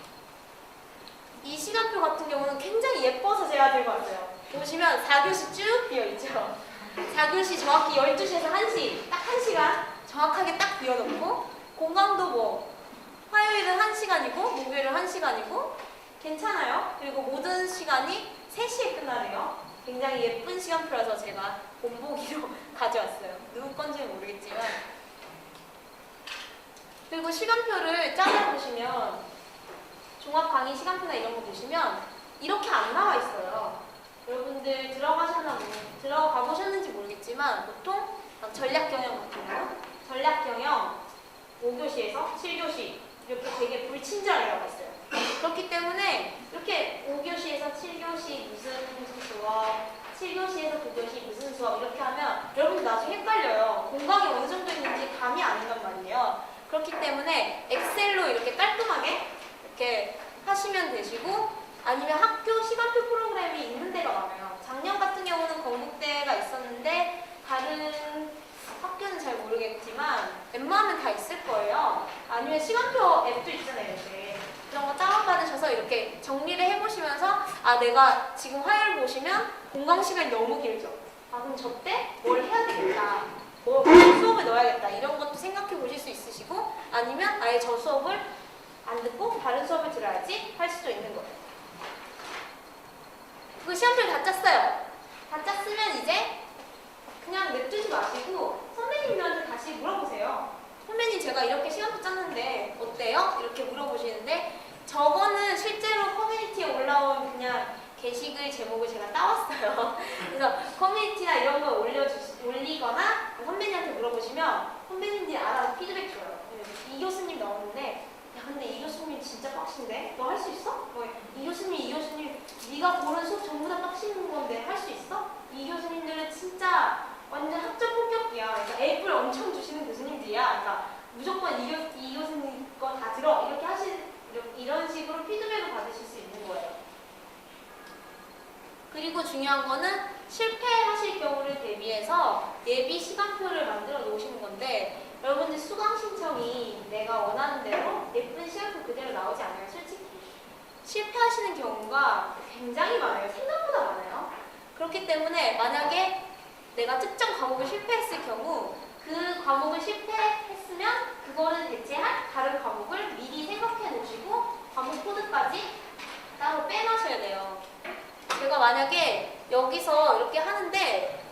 이 시간표 같은 경우는 굉장히 예뻐서 제가 들고 왔어요. 보시면 4교시 쭉 비어있죠. 4교시 정확히 12시에서 1시, 딱 1시간 정확하게 딱 비워놓고 공강도 뭐 화요일은 1시간이고 목요일은 1시간이고 괜찮아요. 그리고 모든 시간이 3시에 끝나네요. 굉장히 예쁜 시간표라서 제가 본보기로 가져왔어요. 누구 건지는 모르겠지만. 그리고 시간표를 짜려보시면 종합 강의 시간표나 이런 거 보시면 이렇게 안 나와 있어요. 여러분들 들어가 보셨는지 모르겠지만 보통 전략경영 같은 거, 전략경영 5교시에서 7교시 이렇게 되게 불친절하게 있어요. 그렇기 때문에 이렇게 5교시에서 7교시 무슨 수업, 7교시에서 9교시 무슨 수업 이렇게 하면 여러분들 나중에 헷갈려요. 공강이 어느 정도 있는지 감이 안 온단 말이에요. 그렇기 때문에 엑셀로 이렇게 깔끔하게 이렇게 하시면 되시고 아니면 학교 시간표 프로그램이 있는 데가 많아요. 작년 같은 경우는 건국대가 있었는데 다른 학교는 잘 모르겠지만 웬만하면 다 있을 거예요. 아니면 시간표 앱도 있잖아요. 이렇게. 그런 거 다운받으셔서 이렇게 정리를 해보시면서 아 내가 지금 화요일 보시면 공강 시간이 너무 길죠. 아 그럼 저 때 뭘 해야 되겠다. 뭐 수업을 넣어야겠다. 이런 것도 생각해 보실 수 있으시고 아니면 아예 저 수업을 안 듣고 다른 수업을 들어야지 할 수도 있는 거예요. 그 시간표를 다 짰어요. 다 짰으면 이제 그냥 냅두지 마시고 선배님들한테 다시 물어보세요. 선배님 제가 이렇게 시간표 짰는데 어때요? 이렇게 물어보시는데 저거는 실제로 커뮤니티에 올라온 그냥 게시글 제목을 제가 따왔어요. 그래서 커뮤니티나 이런 거 올리거나 선배님한테 물어보시면 선배님들이 알아서 피드백 줘요. 이 교수님 나오는데 야 근데 이 교수님 진짜 빡신데? 너 할 수 있어? 이 교수님 네가 고른 수업 전부 다 빡시는 건데 할 수 있어? 이 교수님들은 진짜 완전 학점 폭격기야. 그러니까 A뿔 엄청 주시는 교수님들이야. 그러니까 무조건 이 교수님 거 다 들어. 이렇게 이런 식으로 피드백을 받으실 수 있는 거예요. 그리고 중요한 거는 실패하실 경우를 대비해서 예비 시간표를 만들어 놓으시는 건데 여러분들 수강 신청이 내가 원하는 대로 예쁜 시간표 그대로 나오지 않아요. 솔직히 실패하시는 경우가 굉장히 많아요. 생각보다 많아요. 그렇기 때문에 만약에 내가 특정 과목을 실패했을 경우 그 과목을 실패했으면 그거를 대체할 다른 과목을 미리 생각해 놓으시고 과목 코드까지 따로 빼놔셔야 돼요. 제가 만약에 여기서 이렇게 하는데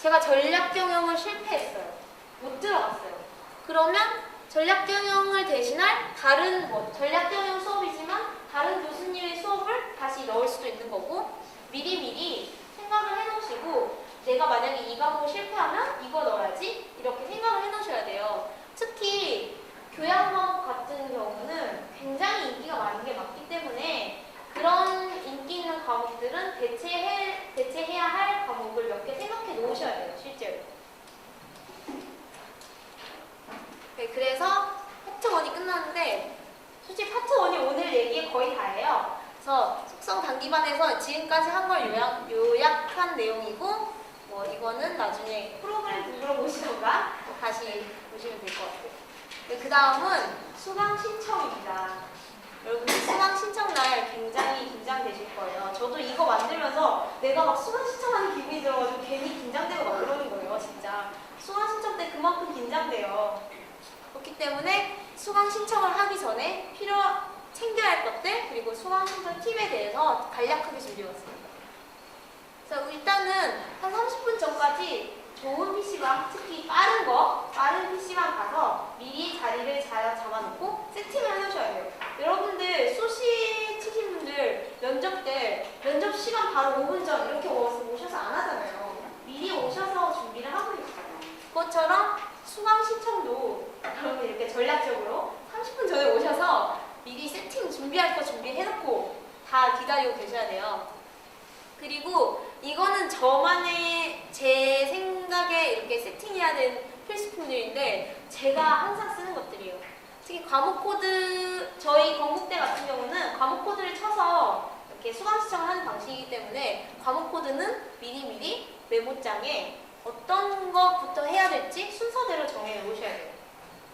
제가 전략경영을 실패했어요. 못 들어갔어요. 그러면 전략경영을 대신할 다른 전략경영 수업이지만 다른 교수님의 수업을 다시 넣을 수도 있는 거고 미리미리 생각을 해놓으시고 내가 만약에 이 과목을 실패하면 이거 넣어야지 이렇게 생각을 해놓으셔야 돼요. 특히 교양과목 같은 경우는 굉장히 인기가 많은 게 많기 때문에 그런 인기 있는 과목들은 대체해야 할 과목을 몇 개 생각해 놓으셔야 돼요. 실제로. 네, 그래서 파트 1이 끝났는데 솔직히 파트 1이 오늘 얘기 거의 다예요. 그래서 속성 단기반에서 지금까지 한 걸 요약한 내용이고 뭐 이거는 나중에 프로그램 분으로 보시던가 다시 보시면 될 것 같아요. 네, 그 다음은 수강 신청입니다. 여러분 수강 신청 날 굉장히 긴장되실 거예요. 저도 이거 만들면서 내가 막 수강 신청하는 기분이 들어가지고 괜히 긴장되고 막 그러는 거예요. 진짜 수강 신청 때 그만큼 긴장돼요. 그렇기 때문에 수강 신청을 하기 전에 챙겨야 할 것들 그리고 수강 신청 팁에 대해서 간략하게 준비해왔습니다. 그래서 일단은 한 30분 전까지 좋은 PC방, 특히 빠른 PC방 가서 미리 자리를 잘 잡아놓고 세팅을 해놓으셔야 돼요. 여러분들 수시 치신 분들 면접 시간 바로 5분 전 이렇게 오셔서 안 하잖아요. 미리 오셔서 준비를 하고 있어요. 그것처럼 수강 신청도 여러분 이렇게 전략적으로 30분 전에 오셔서 미리 세팅 준비할 거 준비해놓고 다 기다리고 계셔야 돼요. 그리고 이거는 저만의 제 생각에 이렇게 세팅해야 되는 필수품들인데 제가 항상 쓰는 것들이에요. 특히 과목 코드, 저희 건국대 같은 경우는 과목 코드를 쳐서 이렇게 수강 신청을 하는 방식이기 때문에 과목 코드는 미리미리 메모장에 어떤 것부터 해야 될지 순서대로 정해 놓으셔야 돼요.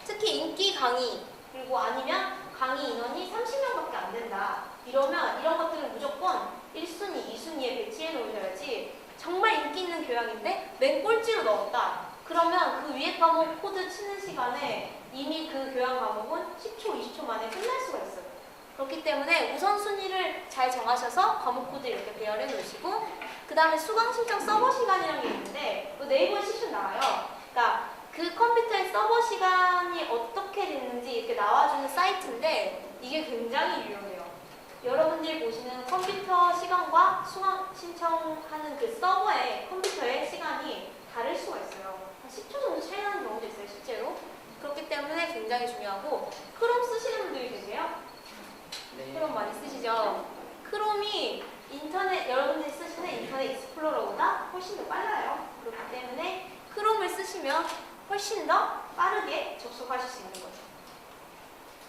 특히 인기 강의, 그리고 아니면 강의 인원이 30명밖에 안 된다. 이러면 이런 것들은 무조건 1순위, 2순위에 배치해 놓으셔야지. 정말 인기 있는 교양인데 맨 꼴찌로 넣었다. 그러면 그 위에 과목 코드 치는 시간에 이미 그 교양 과목은 10초, 20초 만에 끝날 수가 있어요. 그렇기 때문에 우선순위를 잘 정하셔서 과목 코드 이렇게 배열해 놓으시고, 그 다음에 수강 신청 서버 시간이라는 게 있는데 네이버에 치시면 나와요. 그러니까 그 컴퓨터의 서버 시간이 어떻게 됐는지 이렇게 나와주는 사이트인데 이게 굉장히 유용해요. 여러분들이 보시는 컴퓨터 시간과 수강 신청하는 그 서버의 컴퓨터의 시간이 다를 수가 있어요. 한 10초 정도 차이 나는 경우도 있어요, 실제로. 그렇기 때문에 굉장히 중요하고, 크롬 쓰시는 분들이 계세요? 크롬 많이 쓰시죠? 크롬이 인터넷, 여러분들이 쓰시는 인터넷 익스플로러보다 훨씬 더 빨라요. 그렇기 때문에 크롬을 쓰시면 훨씬 더 빠르게 접속하실 수 있는 거죠.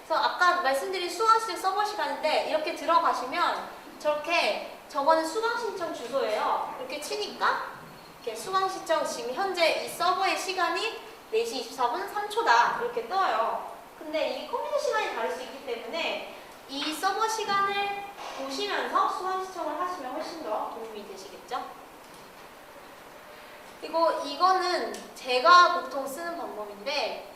그래서 아까 말씀드린 수강신청 서버 시간인데 이렇게 들어가시면 저렇게 저거는 수강신청 주소예요. 이렇게 치니까 이렇게 수강신청 지금 현재 이 서버의 시간이 4시 24분 3초다 이렇게 떠요. 근데 이게 컴퓨터 시간이 다를 수 있기 때문에 이 서버 시간을 보시면서 수강신청을 하시면 훨씬 더 도움이 되시겠죠? 그리고 이거는 제가 보통 쓰는 방법인데,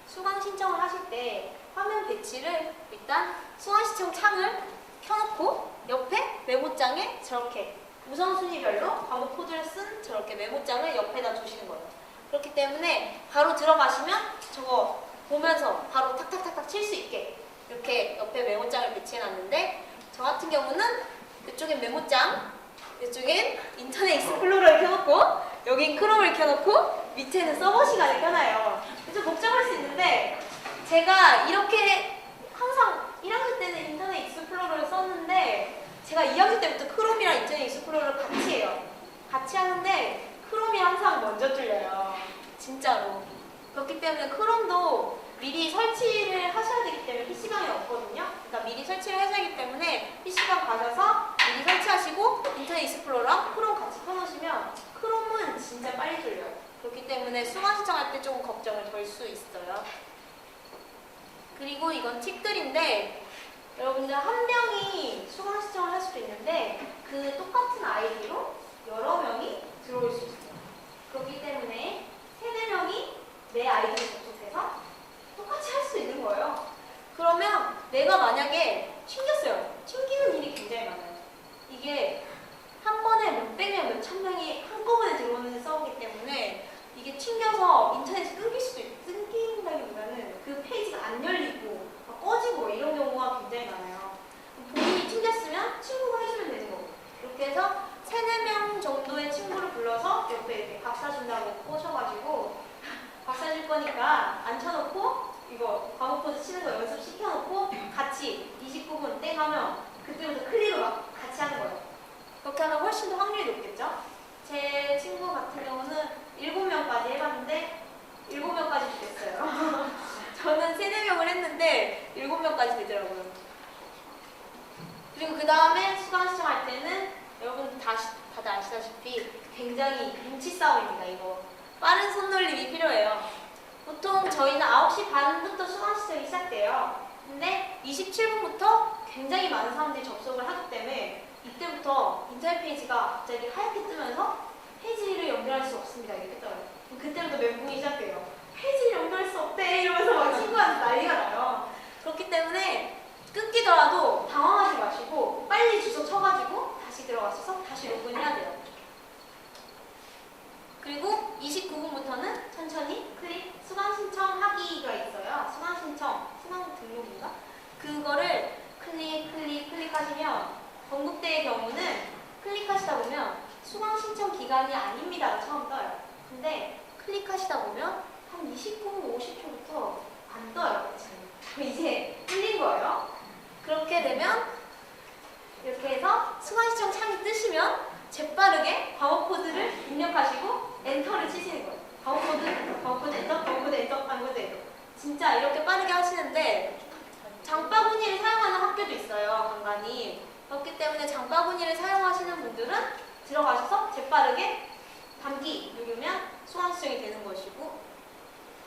수강 신청을 하실 때 화면 배치를 일단 수강 신청 창을 켜놓고 옆에 메모장에 저렇게 우선순위별로 과목 코드를 쓴 저렇게 메모장을 옆에다 두시는 거예요. 그렇기 때문에 바로 들어가시면 저거 보면서 바로 탁탁탁탁 칠 수 있게 이렇게 옆에 메모장을 배치해놨는데, 저 같은 경우는 이쪽엔 메모장, 이쪽엔 인터넷 익스플로러를 켜놓고 여긴 크롬을 켜놓고 밑에는 서버 시간을 켜놔요. 그래서 복잡할 수 있는데 제가 이렇게 항상 1학년 때는 인터넷 익스플로러를 썼는데 제가 2학년 때부터 크롬이랑 인터넷 익스플로러를 같이 해요. 같이 하는데 크롬이 항상 먼저 뚫려요. 진짜로. 그렇기 때문에 크롬도 미리 설치를 하셔야 되기 때문에 PC방에 없거든요. 그러니까 미리 설치를 하셔야 하기 때문에 PC방 가셔서 미리 설치하시고 인터넷 익스플로러랑 크롬 같이 켜놓으시면 크롬은 진짜 빨리 뚫려요. 그렇기 때문에 수강 신청할 때 조금 걱정을 덜 수 있어요. 그리고 이건 팁들인데, 여러분들 한 명이 수강 신청을 할 수도 있는데 그 똑같은 아이디로 여러 명이 들어올 수 있어요. 그렇기 때문에 3-4명이 내 아이디로 접속해서 똑같이 할 수 있는 거예요. 그러면 내가 만약에 튕겼어요. 튕기는 일이 굉장히 많아요. 이게 한 번에 몇백 명, 몇천 명이 한꺼번에 들어오는 서버이기 때문에 이게 튕겨서 인터넷이 끊긴다기보다는 그 페이지가 안 열리고 꺼지고 이런 경우가 굉장히 많아요. 본인이 튕겼으면 친구가 해주면 되는 거고, 이렇게 해서 3-4명 정도의 친구를 불러서 옆에 이렇게 밥 사준다고 꼬셔가지고 밥 사줄 거니까 앉혀놓고 이거 과목 코드 치는 거 연습 시켜놓고 같이 29분 땡 하면 그때부터 클릭을 막 같이 하는 거예요. 그렇게 하면 훨씬 더 확률이 높겠죠? 제 친구 같은 경우는 7명까지 해봤는데 7명까지 됐어요. 저는 3-4명을 했는데 7명까지 되더라고요. 그리고 그 다음에 수강 신청할 때는 여러분 다들 아시다시피 굉장히 눈치 싸움입니다. 이거 빠른 손놀림이 필요해요. 보통 저희는 9시 반부터 수강 신청이 시작돼요. 근데 27분부터 굉장히 많은 사람들이 접속을 하기 때문에 이때부터 인터넷 페이지가 갑자기 하얗게 뜨면서 페이지를 연결할 수 없습니다. 이렇게 떠요. 그때부터 멘붕이 시작돼요. 페이지를 연결할 수 없대 이러면서 막 친구한테 난리가 나요. 그렇기 때문에 끊기더라도 당황하지 마시고 빨리 주소 쳐가지고 다시 들어가셔서 다시 로그인해야 돼요. 그리고 29분부터는 천천히 수강 신청하기가 있어요. 수강 신청, 수강 등록인가? 그거를 클릭하시면 건국대의 경우는 클릭하시다 보면 수강 신청 기간이 아닙니다가 처음 떠요. 근데 클릭하시다 보면 한 29분, 50초부터 안 떠요. 이제 뚫린 거예요. 그렇게 되면 이렇게 해서 수강 신청 창이 뜨시면 재빠르게 과목 코드를 입력하시고 엔터를 치시는 거예요. 과목 코드 엔터, 과목 코드 엔터, 과목 코드 엔터. 진짜 이렇게 빠르게 하시는데 장바구니를 사용하는 학교도 있어요, 간간히. 그렇기 때문에 장바구니를 사용하시는 분들은 들어가셔서 재빠르게 담기 누르면 수강 신청이 되는 것이고,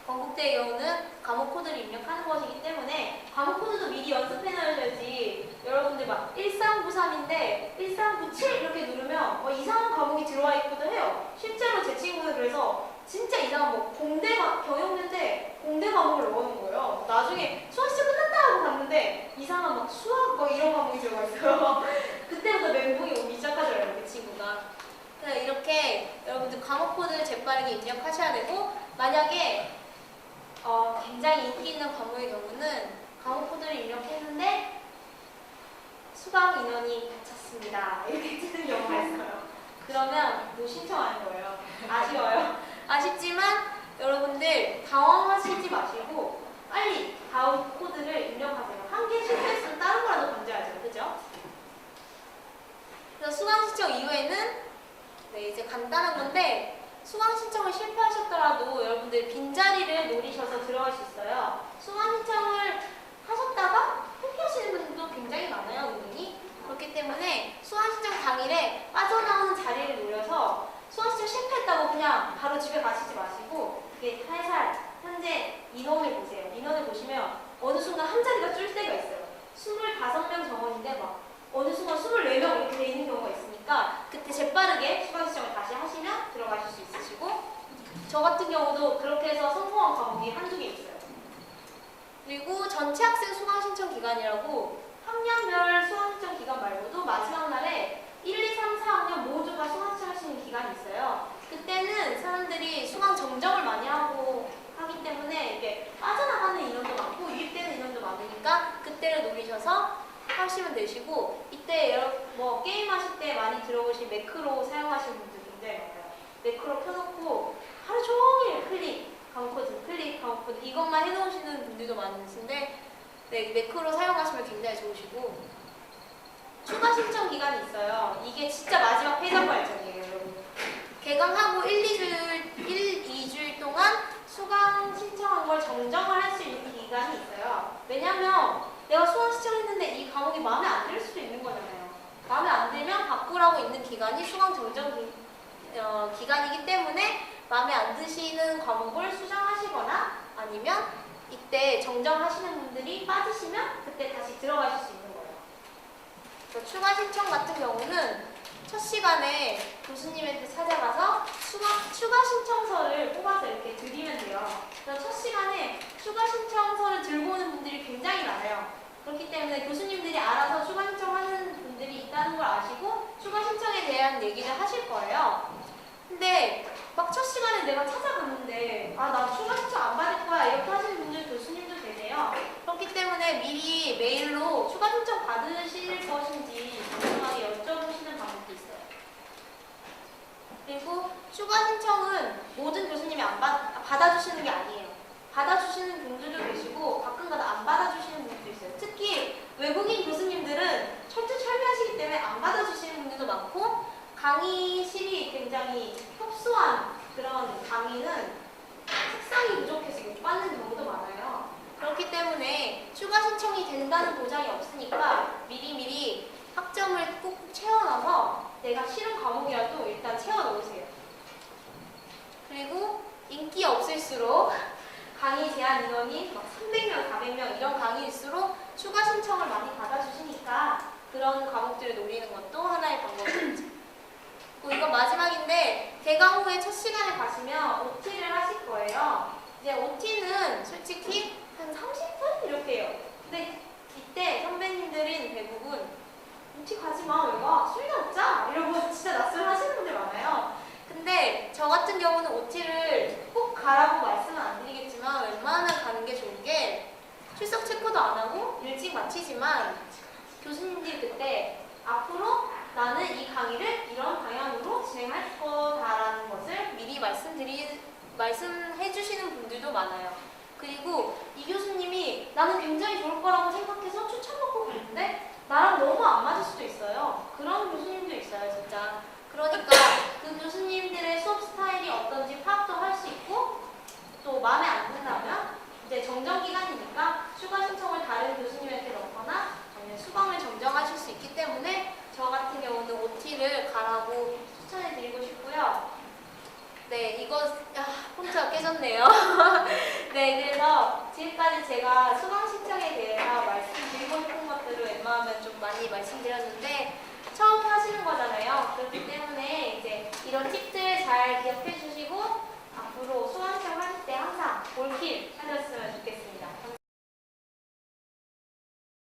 건국대의 경우는 과목 코드를 입력하는 것이기 때문에 과목 코드도 미리 연습해 놓으셔야지. 여러분들 막 1393인데 1397 이렇게 누르면 이상한 과목이 들어와 있기도 해요. 실제로 제 친구는 그래서 진짜 이상한 공대 경영대인데 공대 과목을 넣어놓은 거예요. 나중에 수학 시험 끝났다 하고 갔는데 이상한 수학 이런 과목이 들어가 있어요. 그때부터 멘붕이 오기 시작하더라고요, 그 친구가. 그래서 이렇게 여러분들 과목 코드를 재빠르게 입력하셔야 되고, 만약에 굉장히 인기 있는 과목의 경우는 과목 코드를 입력했는데 수강 인원이 찼습니다 이렇게 뜨는 경우가 있어요. 그러면 뭐 신청하는 거예요. 아쉬워요. 아쉽지만 여러분들 당황하시지 마시고 빨리 다음 코드를 입력하세요. 한 개 실패했으면 다른 거라도 던져야죠. 그죠? 그래서 수강 신청 이후에는 이제 간단한 건데, 수강 신청을 실패하셨더라도 여러분들 빈자리를 노리셔서 들어갈 수 있어요. 수강 신청을 하셨다가 포기하시는 분들도 굉장히 많아요, 은근히. 그렇기 때문에 수강 신청 당일에 빠져나오는 자리를 노려서 수강 신청 실패했다고 그냥 바로 집에 가시지 마시고 이게 살살 현재 인원을 보세요. 인원을 보시면 어느 순간 한 자리가 줄 때가 있어요. 25명 정원인데 어느 순간 24명 이렇게 돼 있는 경우가 있으니까 그때 재빠르게 수강 신청을 다시 하시면 들어가실 수 있으시고, 저 같은 경우도 그렇게 해서 성공한 과목이 한두 개 있어요. 그리고 전체 학생 수강 신청 기간이라고 학년별 수강 신청 기간 말고도 마지막 날에 1, 2, 3, 4학년 모두가 수강 신청하시는 기간이 있어요. 그때는 사람들이 수강 정정을 많이 하기 때문에 이게 빠져나가는 인원도 많고 유입되는 인원도 많으니까 그때를 노리셔서 하시면 되시고, 이때 게임 하실 때 많이 들어보신 매크로 사용하시는 분들 굉장히 많아요. 매크로 켜놓고 하루 종일 클릭, 과목코드, 클릭, 과목코드 이것만 해놓으시는 분들도 많으신데, 매크로 사용하시면 굉장히 좋으시고, 추가 신청 기간이 있어요. 이게 진짜 마지막 패전 발전이에요, 여러분. 개강하고 2주일 동안 수강 신청한 걸 정정을 할 수 있는 기간이 있어요. 왜냐면 내가 수강 신청했는데 이 과목이 마음에 안 들 수도 있는 거잖아요. 마음에 안 들면 바꾸라고 있는 기간이 수강 정정 기간이기 때문에 마음에 안 드시는 과목을 수정하시거나 아니면 이때 정정하시는 분들이 빠지시면 그때 다시 들어가실 수 있는 거예요. 그래서 추가 신청 같은 경우는 첫 시간에 교수님한테 찾아가서 추가 신청서를 뽑아서 이렇게 드리면 돼요. 그래서 첫 시간에 추가 신청서를 들고 오는 분들이 굉장히 많아요. 그렇기 때문에 교수님들이 알아서 추가 신청하는 분들이 있다는 걸 아시고 추가 신청에 대한 얘기를 하실 거예요. 근데 막 첫 시간에 내가 찾아갔는데 나 추가 신청 안 받을 거야 이렇게 하시는 분들 교수님도 계세요. 그렇기 때문에 미리 메일로 추가 신청 받으실 것인지 정확하게 여쭤보시는 방법도 있어요. 그리고 추가 신청은 모든 교수님이 받아주시는 게 아니에요. 받아주시는 분들도 계시고 가끔가다 안 받아주시는 분들도 있어요. 특히 외국인 교수님들은 철두철미하시기 때문에 안 받아주시는 분들도 많고, 강의실이 굉장히 협소한 그런 강의는 책상이 부족해서 못 받는 경우도 많아요. 그렇기 때문에 추가 신청이 된다는 보장이 없으니까 미리미리 학점을 꼭 채워놔서 내가 싫은 과목이라도 일단 채워놓으세요. 그리고 인기 없을수록 강의 제한 인원이 막 300명, 400명 이런 강의일수록 추가 신청을 많이 받아주시니까 그런 과목들을 노리는 것도 하나의 방법이죠. 이건 마지막인데 개강 후에 첫 시간에 가시면 OT를 하실 거예요. 이제 OT는 솔직히 한 30분 이렇게 해요. 근데 이때 선배님들인 대부분 OT 가지 마, 왜 가? 술이나 먹자 이러고 진짜 낯설하시는 분들 많아요. 근데 저 같은 경우는 OT를 꼭 가라고 말씀은 안 드리겠지만 웬만하면 가는 게 좋은 게 출석 체크도 안 하고 일찍 마치지만 교수님들이 그때 앞으로 나는 이 강의를 이런 방향으로 진행할 거다라는 것을 미리 말씀해 주시는 분들도 많아요. 그리고 이 교수님이 나는 굉장히 좋을 거라고 생각해서 추천받고 갔는데 나랑 너무 안 맞을 수도 있어요. 그런 교수님도 있어요, 진짜. 때문에 저 같은 경우는 OT를 가라고 추천해드리고 싶고요. 네, 이거 폰트가 깨졌네요. 네, 그래서 지금까지 제가 수강 신청에 대해서 말씀드리고 싶은 것들을 웬만하면 좀 많이 말씀드렸는데 처음 하시는 거잖아요. 그렇기 때문에 이제 이런 팁들 잘 기억해 주시고 앞으로 수강 신청 하실 때 항상 올킬 하셨으면 좋겠습니다.